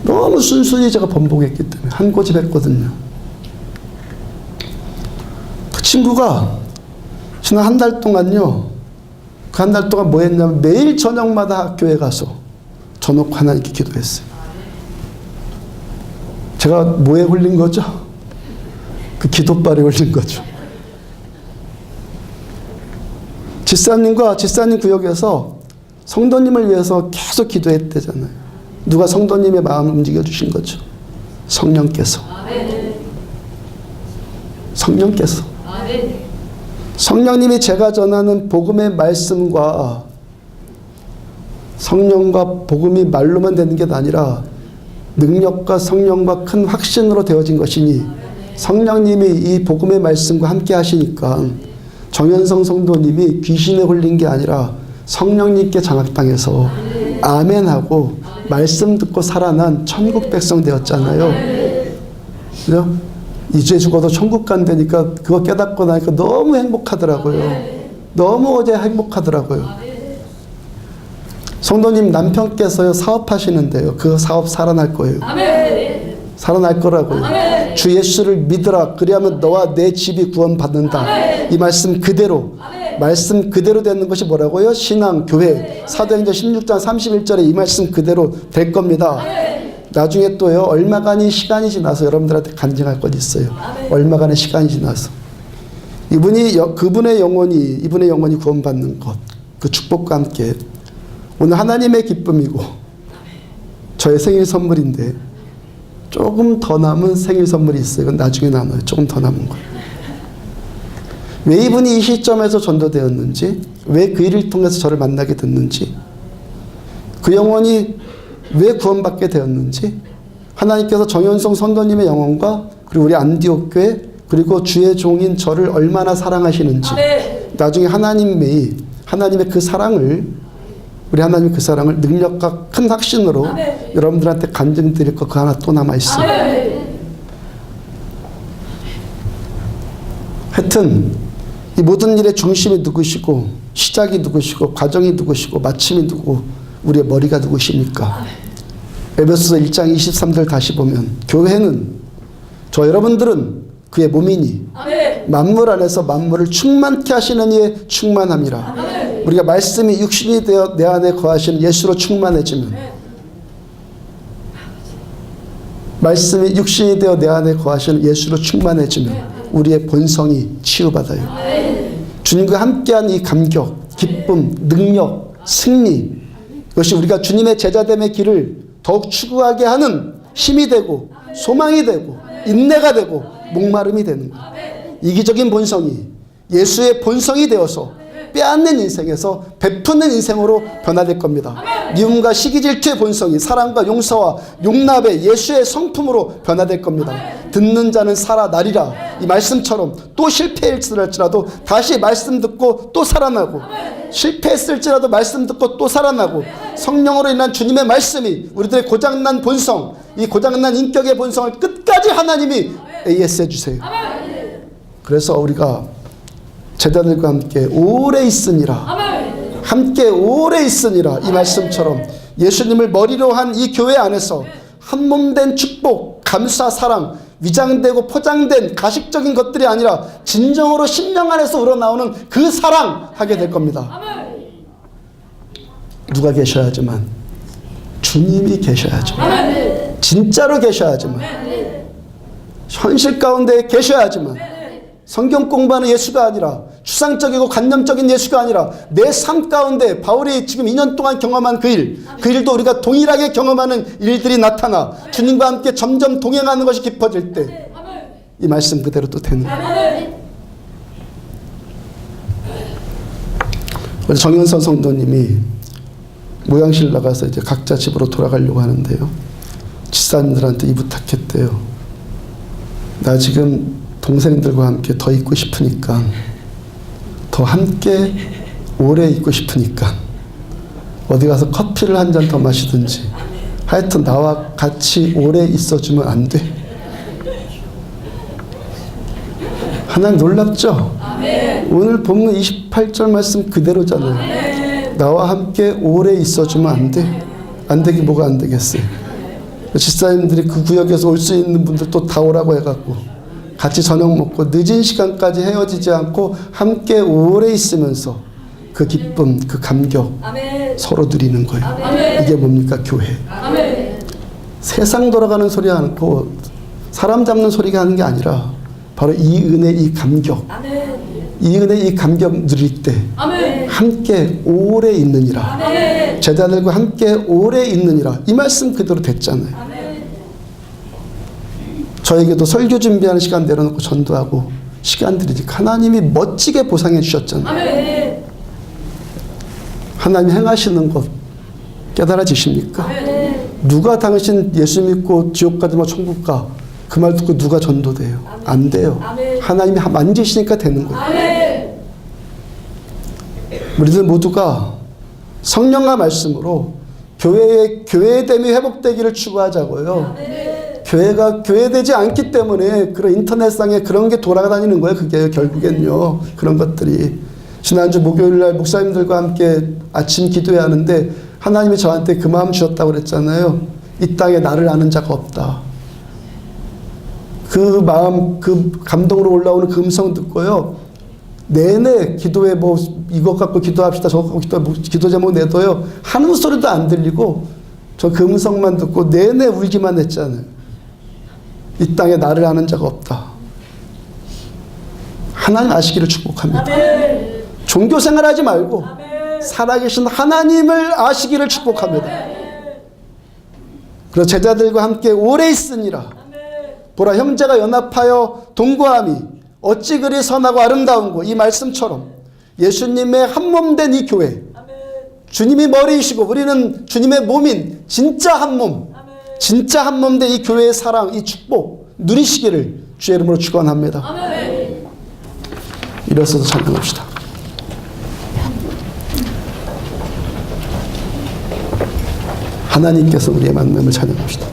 너무 순순히 제가 번복했기 때문에 한 고집 했거든요. 그 친구가 지난 한 달 동안요, 그 한 달 동안 뭐 했냐면 매일 저녁마다 학교에 가서 저놓고 하나님께 기도했어요. 제가 뭐에 홀린 거죠? 그 기도발에 홀린 거죠. 집사님과 집사님 구역에서 성도님을 위해서 계속 기도했대잖아요. 누가 성도님의 마음을 움직여주신 거죠? 성령께서. 성령께서. 성령님이 제가 전하는 복음의 말씀과 성령과 복음이 말로만 되는 게 아니라 능력과 성령과 큰 확신으로 되어진 것이니 성령님이 이 복음의 말씀과 함께 하시니까 정현성 성도님이 귀신에 홀린 게 아니라 성령님께 장악당해서 아멘하고 말씀 듣고 살아난 천국 백성 되었잖아요. 그죠? 이제 죽어도 천국 간다니까 그거 깨닫고 나니까 너무 행복하더라고요. 너무 어제 행복하더라고요. 성도님 남편께서요 사업하시는데요. 그 사업 살아날 거예요. 살아날 거라고요. 주 예수를 믿으라. 그리하면 너와 내 집이 구원받는다. 이 말씀 그대로. 말씀 그대로 되는 것이 뭐라고요? 신앙, 교회. 사도행전 16장 31절에 이 말씀 그대로 될 겁니다. 나중에 또요, 얼마간의 시간이 지나서 여러분들한테 간증할 것 있어요. 얼마간의 시간이 지나서. 이분의 영혼이 구원받는 것. 그 축복과 함께. 오늘 하나님의 기쁨이고, 저의 생일 선물인데, 조금 더 남은 생일 선물이 있어요. 이건 나중에 나눠요. 조금 더 남은 거. 왜 이분이 이 시점에서 전도되었는지, 왜 그 일을 통해서 저를 만나게 됐는지, 그 영혼이 왜 구원받게 되었는지, 하나님께서 정현성 선도님의 영혼과 그리고 우리 안디옥 교회 그리고 주의 종인 저를 얼마나 사랑하시는지, 나중에 하나님의 그 사랑을, 우리 하나님 그 사랑을 능력과 큰 확신으로 여러분들한테 간증 드릴 거 그 하나 또 남아있어요. 하여튼 이 모든 일의 중심이 누구시고 시작이 누구시고 과정이 누구시고 마침이 누구, 우리의 머리가 누구십니까? 에베소서 1장 23절 다시 보면 교회는, 저 여러분들은 그의 몸이니 만물 안에서 만물을 충만케 하시는 이의 충만함이라. 우리가 말씀이 육신이 되어 내 안에 거하시는 예수로 충만해지면, 말씀이 육신이 되어 내 안에 거하시는 예수로 충만해지면 우리의 본성이 치유받아요. 주님과 함께한 이 감격, 기쁨, 능력, 승리, 이것이 우리가 주님의 제자됨의 길을 더욱 추구하게 하는 힘이 되고 소망이 되고 인내가 되고 목마름이 되는 거예요. 이기적인 본성이 예수의 본성이 되어서 빼앗는 인생에서 베푸는 인생으로 변화될 겁니다. 미움과 시기 질투의 본성이 사랑과 용서와 용납의 예수의 성품으로 변화될 겁니다. 듣는 자는 살아나리라. 이 말씀처럼 또 실패했을지라도 다시 말씀 듣고 또 살아나고, 실패했을지라도 말씀 듣고 또 살아나고, 성령으로 인한 주님의 말씀이 우리들의 고장난 본성, 이 고장난 인격의 본성을 끝까지 하나님이 AS 해주세요. 그래서 우리가 제자들과 함께 오래 있으니라, 함께 오래 있으니라, 이 말씀처럼 예수님을 머리로 한 이 교회 안에서 한 몸 된 축복, 감사, 사랑, 위장되고 포장된 가식적인 것들이 아니라 진정으로 심령 안에서 우러나오는 그 사랑 하게 될 겁니다. 누가 계셔야지만, 주님이 계셔야지만, 진짜로 계셔야지만, 현실 가운데 계셔야지만, 성경 공부하는 예수가 아니라, 추상적이고 관념적인 예수가 아니라 내 삶 가운데 바울이 지금 2년 동안 경험한 그 일도 우리가 동일하게 경험하는 일들이 나타나 주님과 함께 점점 동행하는 것이 깊어질 때 이 말씀 그대로 또 되는 거예요. 우리 정현선 성도님이 모양실 나가서 이제 각자 집으로 돌아가려고 하는데요, 집사님들한테 이 부탁했대요. 나 지금 동생들과 함께 더 있고 싶으니까, 더 함께 오래 있고 싶으니까 어디 가서 커피를 한 잔 더 마시든지 하여튼 나와 같이 오래 있어주면 안 돼? 하나님 놀랍죠? 오늘 본문 28절 말씀 그대로잖아요. 나와 함께 오래 있어주면 안 돼? 안 되긴 뭐가 안 되겠어요. 집사님들이 그 구역에서 올 수 있는 분들 또 다 오라고 해갖고 같이 저녁 먹고 늦은 시간까지 헤어지지 않고 함께 오래 있으면서 그 기쁨, 그 감격 서로 누리는 거예요. 이게 뭡니까? 교회. 세상 돌아가는 소리 않고 사람 잡는 소리가 하는 게 아니라 바로 이 은혜, 이 감격, 이 은혜, 이 감격 누릴 때 함께 오래 있느니라, 제자들과 함께 오래 있느니라, 이 말씀 그대로 됐잖아요. 저에게도 설교 준비하는 시간 내려놓고 전도하고 시간들이 하나님이 멋지게 보상해 주셨잖아요. 하나님 행하시는 것 깨달아지십니까? 누가 당신 예수 믿고 지옥 가지 마 천국 가, 그 말 듣고 누가 전도돼요? 안 돼요. 하나님이 만지시니까 되는 거예요. 우리들 모두가 성령과 말씀으로 교회의 교회됨이 회복되기를 추구하자고요. 교회가 교회되지 않기 때문에 그런 인터넷상에 그런 게 돌아다니는 거예요. 그게 결국엔요. 그런 것들이. 지난주 목요일날 목사님들과 함께 아침 기도회 하는데 하나님이 저한테 그 마음 주셨다고 그랬잖아요. 이 땅에 나를 아는 자가 없다. 그 마음, 그 감동으로 올라오는 그 음성 듣고요, 내내 기도에 뭐 이것 갖고 기도합시다, 저것 갖고 기도 제목 내둬요 하는 소리도 안 들리고 저 그 음성만 듣고 내내 울기만 했잖아요. 이 땅에 나를 아는 자가 없다. 하나님 아시기를 축복합니다. 종교 생활하지 말고 살아계신 하나님을 아시기를 축복합니다. 그래서 제자들과 함께 오래 있으니라. 보라, 형제가 연합하여 동거함이 어찌 그리 선하고 아름다운고. 이 말씀처럼 예수님의 한 몸 된 이 교회, 주님이 머리이시고 우리는 주님의 몸인 진짜 한 몸, 진짜 한 몸 된 이 교회의 사랑, 이 축복 누리시기를 주의 이름으로 축원합니다. 일어서서 찬양합시다. 하나님께서 우리의 만남을 찬양합시다.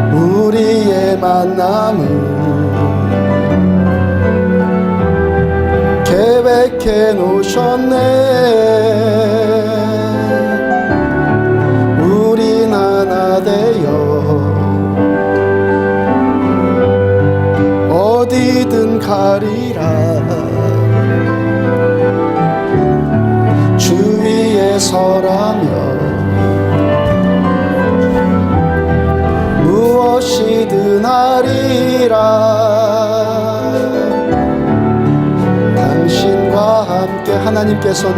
하나님께서는 우리의 만남을 계획해 놓으셨네. 우린 하나 되어 어디든 가리라. 주위에 서라며 무엇이든 당신과 함께 하나님께서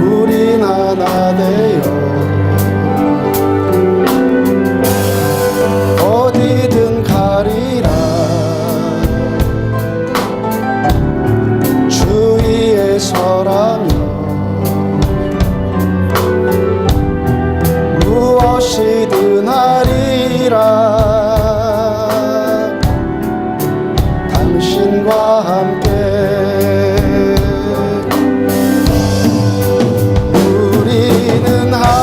우린 하나 되어 어디든 가리라. 주위에 서라며 무엇이든 하리라. 당신과 함께 우리는 하나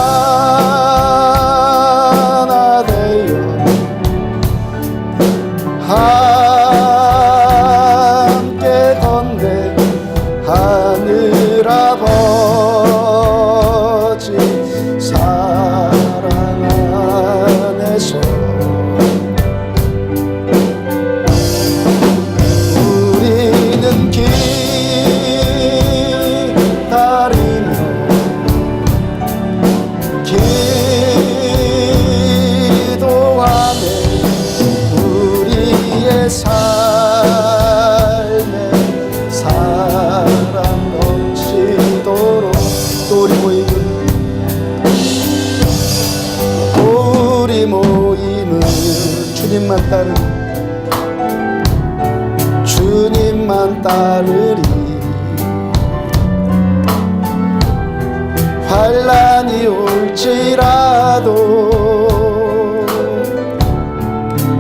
되어 함께 건대 하늘 아버지 사랑 안에서 우리는 기다리며 기도하네. 우리의 삶에 사랑 넘치도록. 또 우리 모임은 주님만 따르리. 환난이 올지라도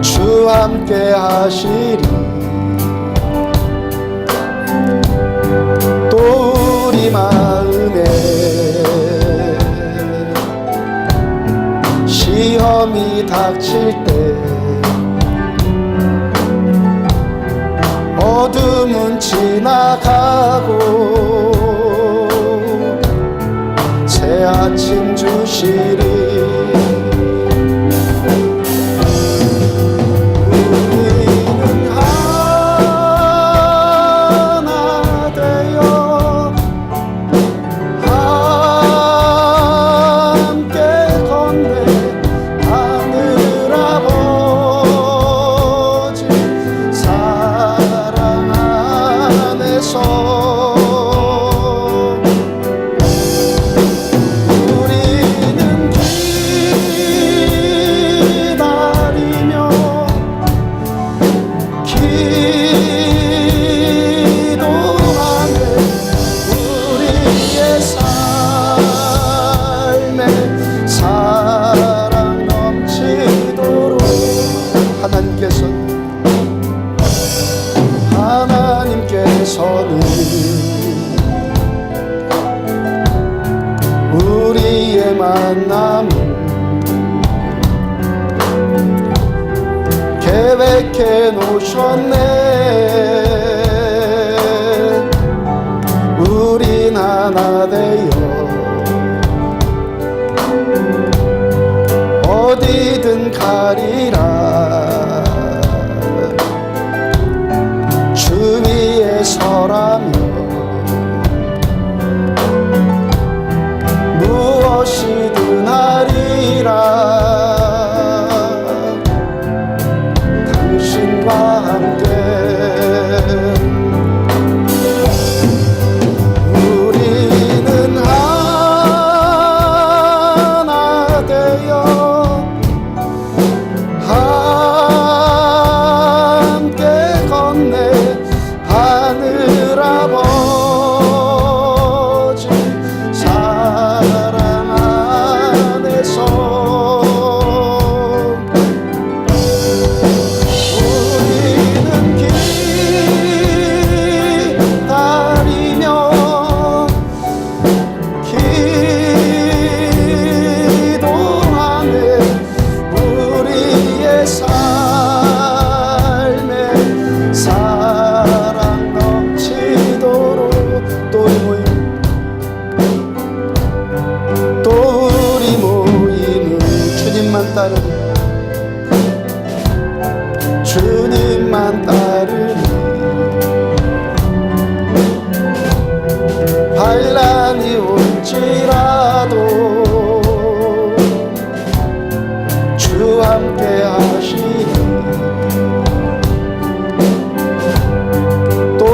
주 함께 하시리. 또 우리 마음에 시험이 닥칠 때 어둠은 지나가고 새 아침 주시리. 우리는 하나 되어 함께 건네 하늘 아버지 사랑 안에서 우리는 기다리며 기도하네. 우리의 삶에 사랑 넘치도록 하나님께서는 우리의 만남을 계획해 놓으셨네. 우린 하나 되어 어디든 가리라. 주위에 서라며 무엇이든 하리라. 당신과 함께 우리는 하나 되어 주님만 따르니 주님만 따르니 환난이 올지라도 주 함께 하시니 또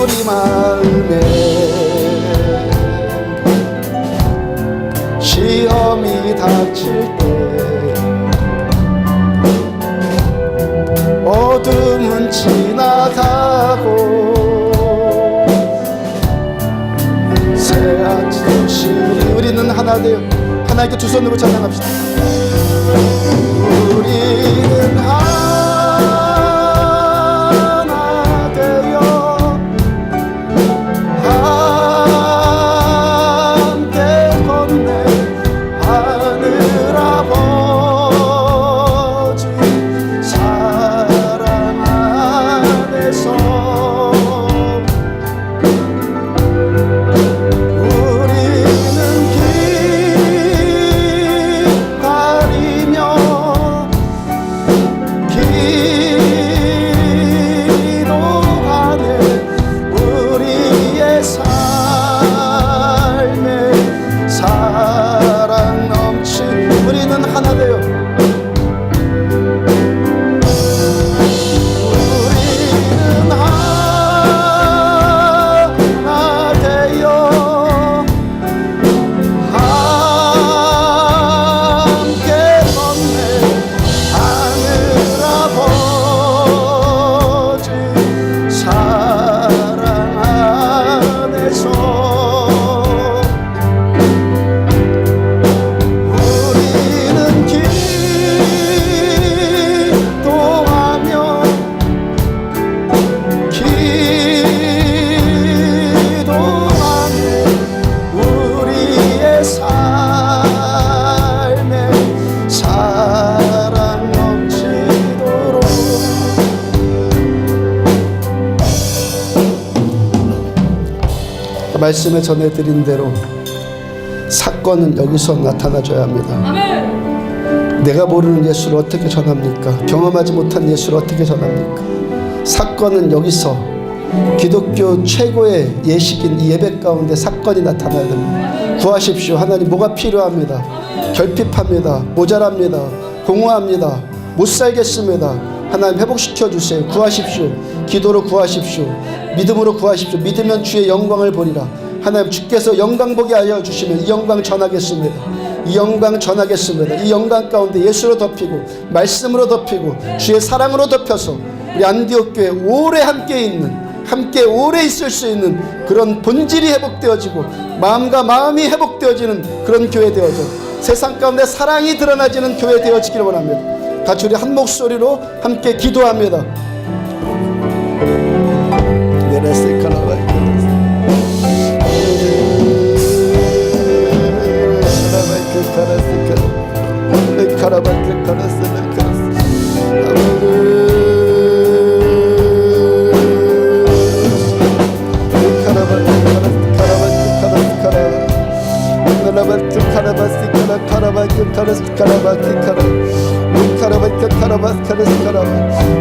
우리 마음에 시험이 닥칠 때 어둠은 지나가고 새 아침이 우리는 하나 되어 하나님께 두 손으로 찬양합시다. 우리는 하나 되어 함께 걷네 하늘 아버지 사랑 안에서 우리는 기다리며 기도하네 우리의 삶에 사랑 넘친 우리는 하나 되어 우리는 하나 되어 함께 걷네 하늘 아버지 사랑 안에서 우리는 기도하며 기도하네 우리의 삶에 사랑 넘치도록 말씀에 전해드린 대로 사건은 여기서 나타나줘야 합니다. 내가 모르는 예수를 어떻게 전합니까? 경험하지 못한 예수를 어떻게 전합니까? 사건은 여기서 기독교 최고의 예식인 이 예배 가운데 사건이 나타나야 됩니다. 구하십시오. 하나님 뭐가 필요합니다. 결핍합니다. 모자랍니다. 공허합니다. 못 살겠습니다. 하나님 회복시켜 주세요. 구하십시오. 기도로 구하십시오. 믿음으로 구하십시오. 믿으면 주의 영광을 보리라. 하나님 주께서 영광 보게 하여 주시면 이 영광 전하겠습니다. 이 영광 전하겠습니다. 이 영광 가운데 예수로 덮이고 말씀으로 덮이고 주의 사랑으로 덮여서 우리 안디옥 교회 오래 함께 있는 함께 오래 있을 수 있는 그런 본질이 회복되어지고 마음과 마음이 회복되어지는 그런 교회 되어져 세상 가운데 사랑이 드러나지는 교회 되어지기를 원합니다. 같이 우리 한 목소리로 함께 기도합니다.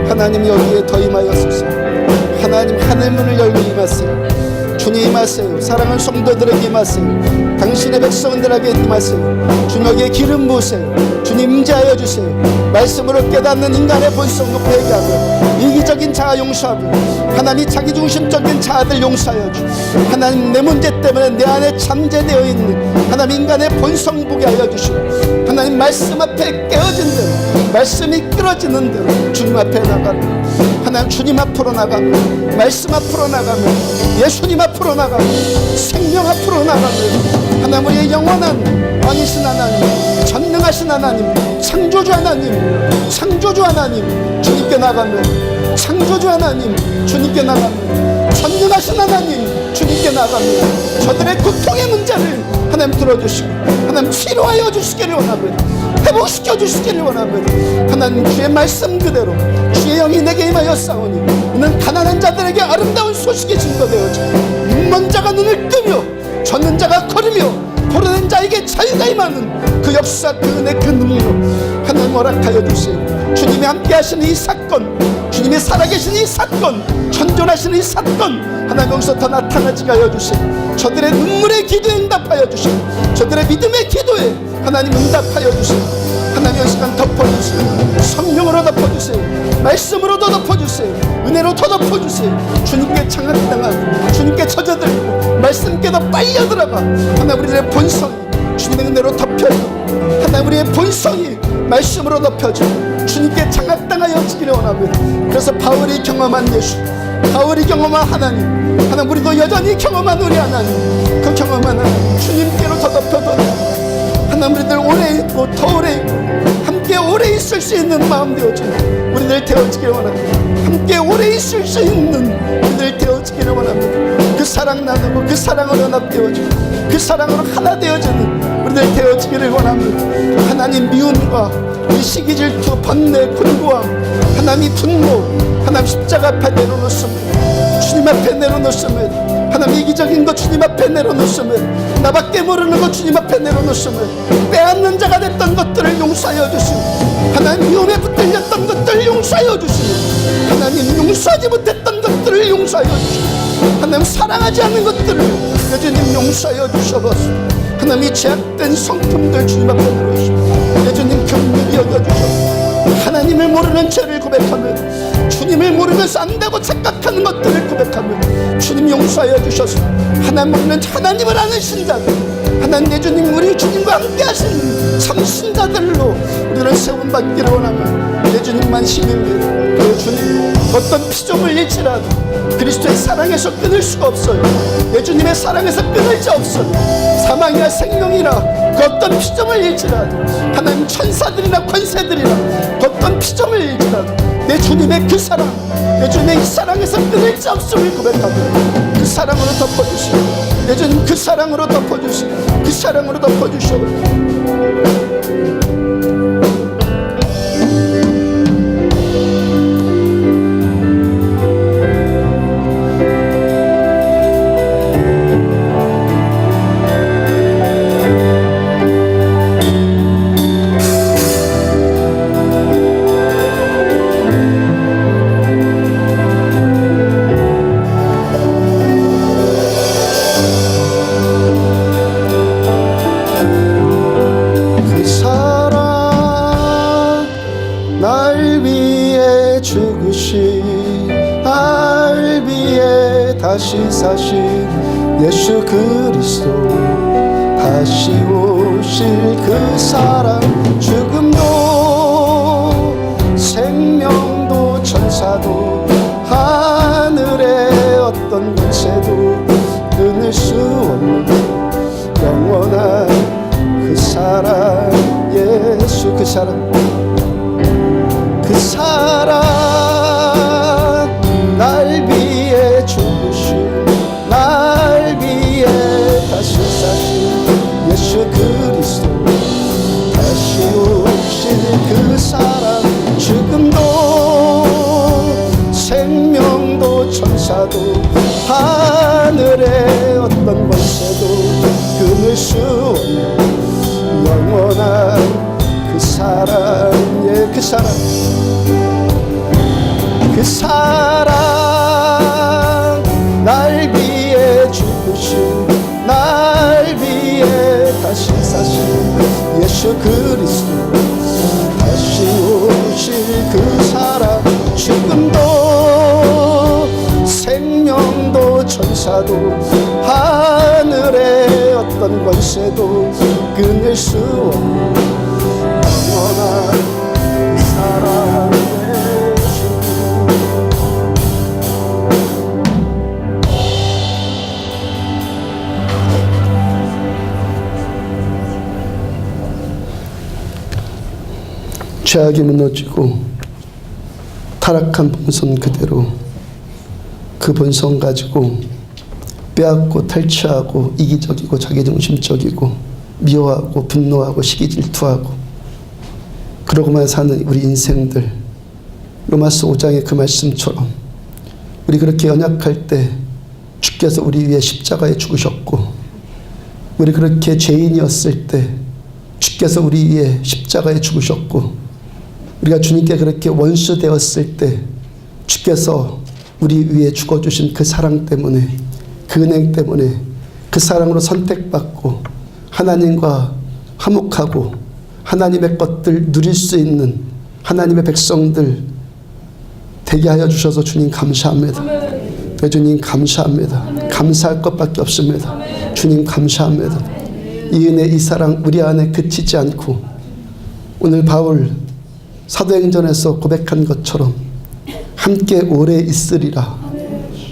하나님 여기에 더 임하였소서. 하나님 하늘문을 열고 임하세요. 주님 임하세요. 사랑하는 성도들에게 임하세요. 당신의 백성들에게 임하세요. 주님 여기에 기름 부으세요. 주님 임재하여 주세요. 말씀으로 깨닫는 인간의 본성 높게 하고 이기적인 자아 용서하고 하나님 자기중심적인 자아들 용서하여 주. 하나님 내 문제 때문에 내 안에 잠재되어 있는 하나님 인간의 본성 보게 하여 주시고 하나님 말씀 앞에 깨어진 대로 말씀이 끌어지는 대로 주님 앞에 나가면 하나님 주님 앞으로 나가면 말씀 앞으로 나가면 예수님 앞으로 나가면 생명 앞으로 나가면 하나님 우리의 영원한 왕이신 하나님 전능하신 하나님 창조주 하나님 창조주 하나님 주님께 나가면 창조주 하나님 주님께 나가면 전능하신 하나님 주님께 나가면 저들의 고통의 문제를 하나님 들어주시고 하나님 치료하여 주시기를 원합니다. 회복시켜 주시기를 원합니다. 하나님 주의 말씀 그대로 주의 영이 내게 임하여 싸우니 이는 가난한 자들에게 아름다운 소식이 증거되어져 눈먼 자가 눈을 뜨며 젖는 자가 걸으며 고르는 자에게 자유가 임하는 그 역사 그 은혜 그 능력 하나님 허락하여 주세요. 주님이 함께 하시는 이 사건, 주님이 살아계신 이 사건, 현존하시는 이 사건, 하나님 여기서 더 나타나지게 하여 주세요. 저들의 눈물의 기도에 응답하여 주세요. 저들의 믿음의 기도에 하나님 응답하여 주세요. 하나님 이 시간 덮어주세요. 성령으로 덮어주세요. 말씀으로도 덮어주세요. 은혜로 더 덮어주세요. 주님께 장악당하고 주님께 젖어들고 말씀께도 빨려 들어가 하나님 우리의 본성이 주님의 은혜로 덮여지고 하나님 우리의 본성이 말씀으로 덮여지고 주님께 장악당하여지기를 원합니다. 그래서 바울이 경험한 예수, 바울이 경험한 하나님, 하나님 우리도 여전히 경험한 우리 하나님, 그 경험한 하나님 주님께로 더 덮여도 하나님 우리들 오래 있고 더 오래 있고 함께 오래 있을 수 있는 마음 되어지는 우리들 되어지기를 원합니다. 함께 오래 있을 수 있는 우리들 되어지기를 원합니다. 그 사랑 나누고 그 사랑으로 연합되어지고 그 사랑으로 하나 되어지는 우리들 되어지기를 원합니다. 하나님 미움과 이 시기 질투 번뇌 분고함 하나님 분노 하나님 십자가 앞에 내려놓습니다. 주님 앞에 내려놓습니다. 하나님 이기적인 것 주님 앞에 내려놓습니다. 나밖에 모르는 것 주님 앞에 내려놓습니다. 빼앗는 자가 됐던 것들을 용서하여 주시고 하나님 미움에 붙들렸던 것들을 용서하여 주시고 하나님 용서하지 못했던 것들을 용서하여 주시고 하나님 사랑하지 않는 것들을 여주님 용서하여 주셔서 하나님 이 제약된 성품들 주님 앞에 내려오시고 여주님 긍휼히 여겨주셔서 하나님을 모르는 죄를 고백하며 주님을 모르면서 안다고 착각하는 것들을 고백하며 주님 용서하여 주셔서 하나님 모르는 하나님을 아는 신자들 하나님 내 주님 우리 주님과 함께 하시는 참 신자들로 우리를 세움받기를 원하며 내 주님만 힘입니다. 내 주님 어떤 피조물 일지라도 그리스도의 사랑에서 끊을 수가 없어요. 내 주님의 사랑에서 끊을 자 없어요. 사망이나 생명이나 그 어떤 피조물 일지라도 하나님 천사들이나 권세들이나 그 어떤 피조물 일지라도 내 주님의 그 사랑 내 주님의 이 사랑에서 끊을 자 없음을 고백하고 그 사랑으로 덮어주시고 내 주님 그 사랑으로 덮어주시고 그 사랑으로 덮어주시고 다시 사신 예수 그리스도 다시 오실 그 사랑 죽음도 생명도 천사도 하늘의 어떤 권세도 끊을 수 없는 영원한 그 사랑 예수 그 사랑 그 사랑 날 위해 죽으신 날 위해 다시 사신 예수 그리스도 다시 오실 그 사랑 죽음도 생명도 천사도 하늘의 어떤 권세도 끊을 수 없는 영원한 그 사랑 예 그 사랑 그 사랑 날 위해 죽으신 날 위해 다시 사신 예수 그리스도 다시 오실 그 사랑 죽음도 생명도 천사도 하늘의 어떤 권세도 끊을 수 없는 영원한 그 사랑 죄악이 무너지고 타락한 본성 그대로 그 본성 가지고 빼앗고 탈취하고 이기적이고 자기중심적이고 미워하고 분노하고 시기질투하고 그러고만 사는 우리 인생들 로마서 5장의 그 말씀처럼 우리 그렇게 연약할 때 주께서 우리 위해 십자가에 죽으셨고 우리 그렇게 죄인이었을 때 주께서 우리 위해 십자가에 죽으셨고 우리가 주님께 그렇게 원수 되었을 때 주께서 우리 위에 죽어주신 그 사랑 때문에, 그 은행 때문에, 그 사랑으로 선택받고 하나님과 화목하고 하나님의 것들 누릴 수 있는 하나님의 백성들 되게 하여 주셔서 주님 감사합니다. 네, 주님 감사합니다. 감사할 것밖에 없습니다. 주님 감사합니다. 이 은혜, 이 사랑 우리 안에 그치지 않고 오늘 바울 사도행전에서 고백한 것처럼 함께 오래 있으리라,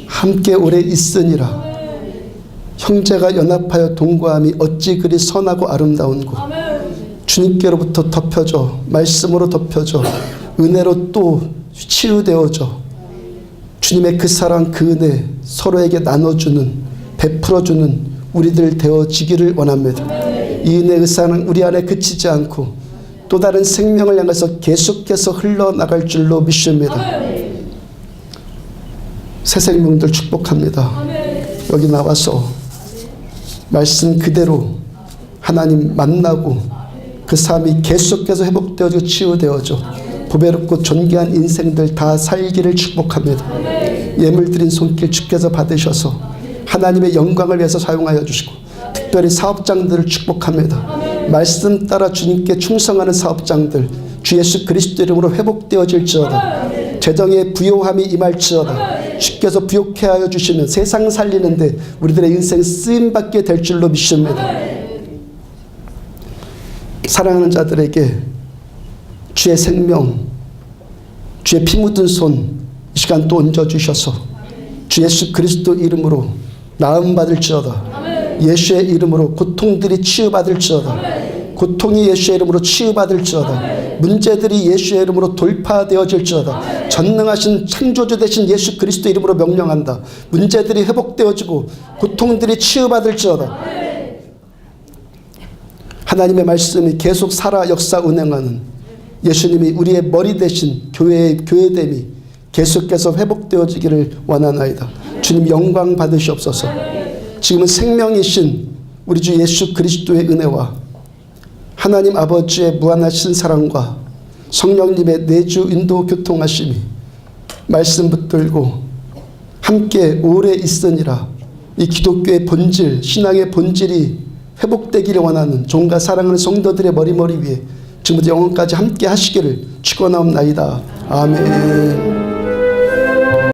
함께 오래 있으니라. 형제가 연합하여 동거함이 어찌 그리 선하고 아름다운고, 주님께로부터 덮여져 말씀으로 덮여져 은혜로 또 치유되어져 주님의 그 사랑, 그 은혜 서로에게 나눠주는, 베풀어주는 우리들 되어지기를 원합니다. 이 은혜의 사랑 우리 안에 그치지 않고 또 다른 생명을 향해서 계속해서 흘러나갈 줄로 믿습니다. 새 생명들 축복합니다. 여기 나와서 말씀 그대로 하나님 만나고 그 삶이 계속해서 회복되어지고 치유되어져 보배롭고 존귀한 인생들 다 살기를 축복합니다. 예물 드린 손길 주께서 받으셔서 하나님의 영광을 위해서 사용하여 주시고 특별히 사업장들을 축복합니다. 말씀 따라 주님께 충성하는 사업장들 주 예수 그리스도 이름으로 회복되어질지어다. 재정의 부요함이 임할지어다. 주께서 부요케 하여 주시면 세상 살리는데 우리들의 인생 쓰임받게 될 줄로 믿습니다. 사랑하는 자들에게 주의 생명, 주의 피 묻은 손 이 시간 또 얹어주셔서 주 예수 그리스도 이름으로 나음 받을지어다. 예수의 이름으로 고통들이 치유받을지어다. 고통이 예수의 이름으로 치유받을지어다. 문제들이 예수의 이름으로 돌파되어질지어다. 전능하신 창조주 되신 예수 그리스도 이름으로 명령한다. 문제들이 회복되어지고 고통들이 치유받을지어다. 하나님의 말씀이 계속 살아 역사 운행하는 예수님이 우리의 머리 대신 교회의 교회됨이 계속해서 회복되어지기를 원하나이다. 주님 영광 받으시옵소서. 지금은 생명이신 우리 주 예수 그리스도의 은혜와 하나님 아버지의 무한하신 사랑과 성령님의 내주 인도 교통하심이 말씀 붙들고 함께 오래 있으니라. 이 기독교의 본질, 신앙의 본질이 회복되기를 원하는 종과 사랑하는 성도들의 머리 위에 지금부터 영원까지 함께 하시기를 축원하옵나이다. 아멘.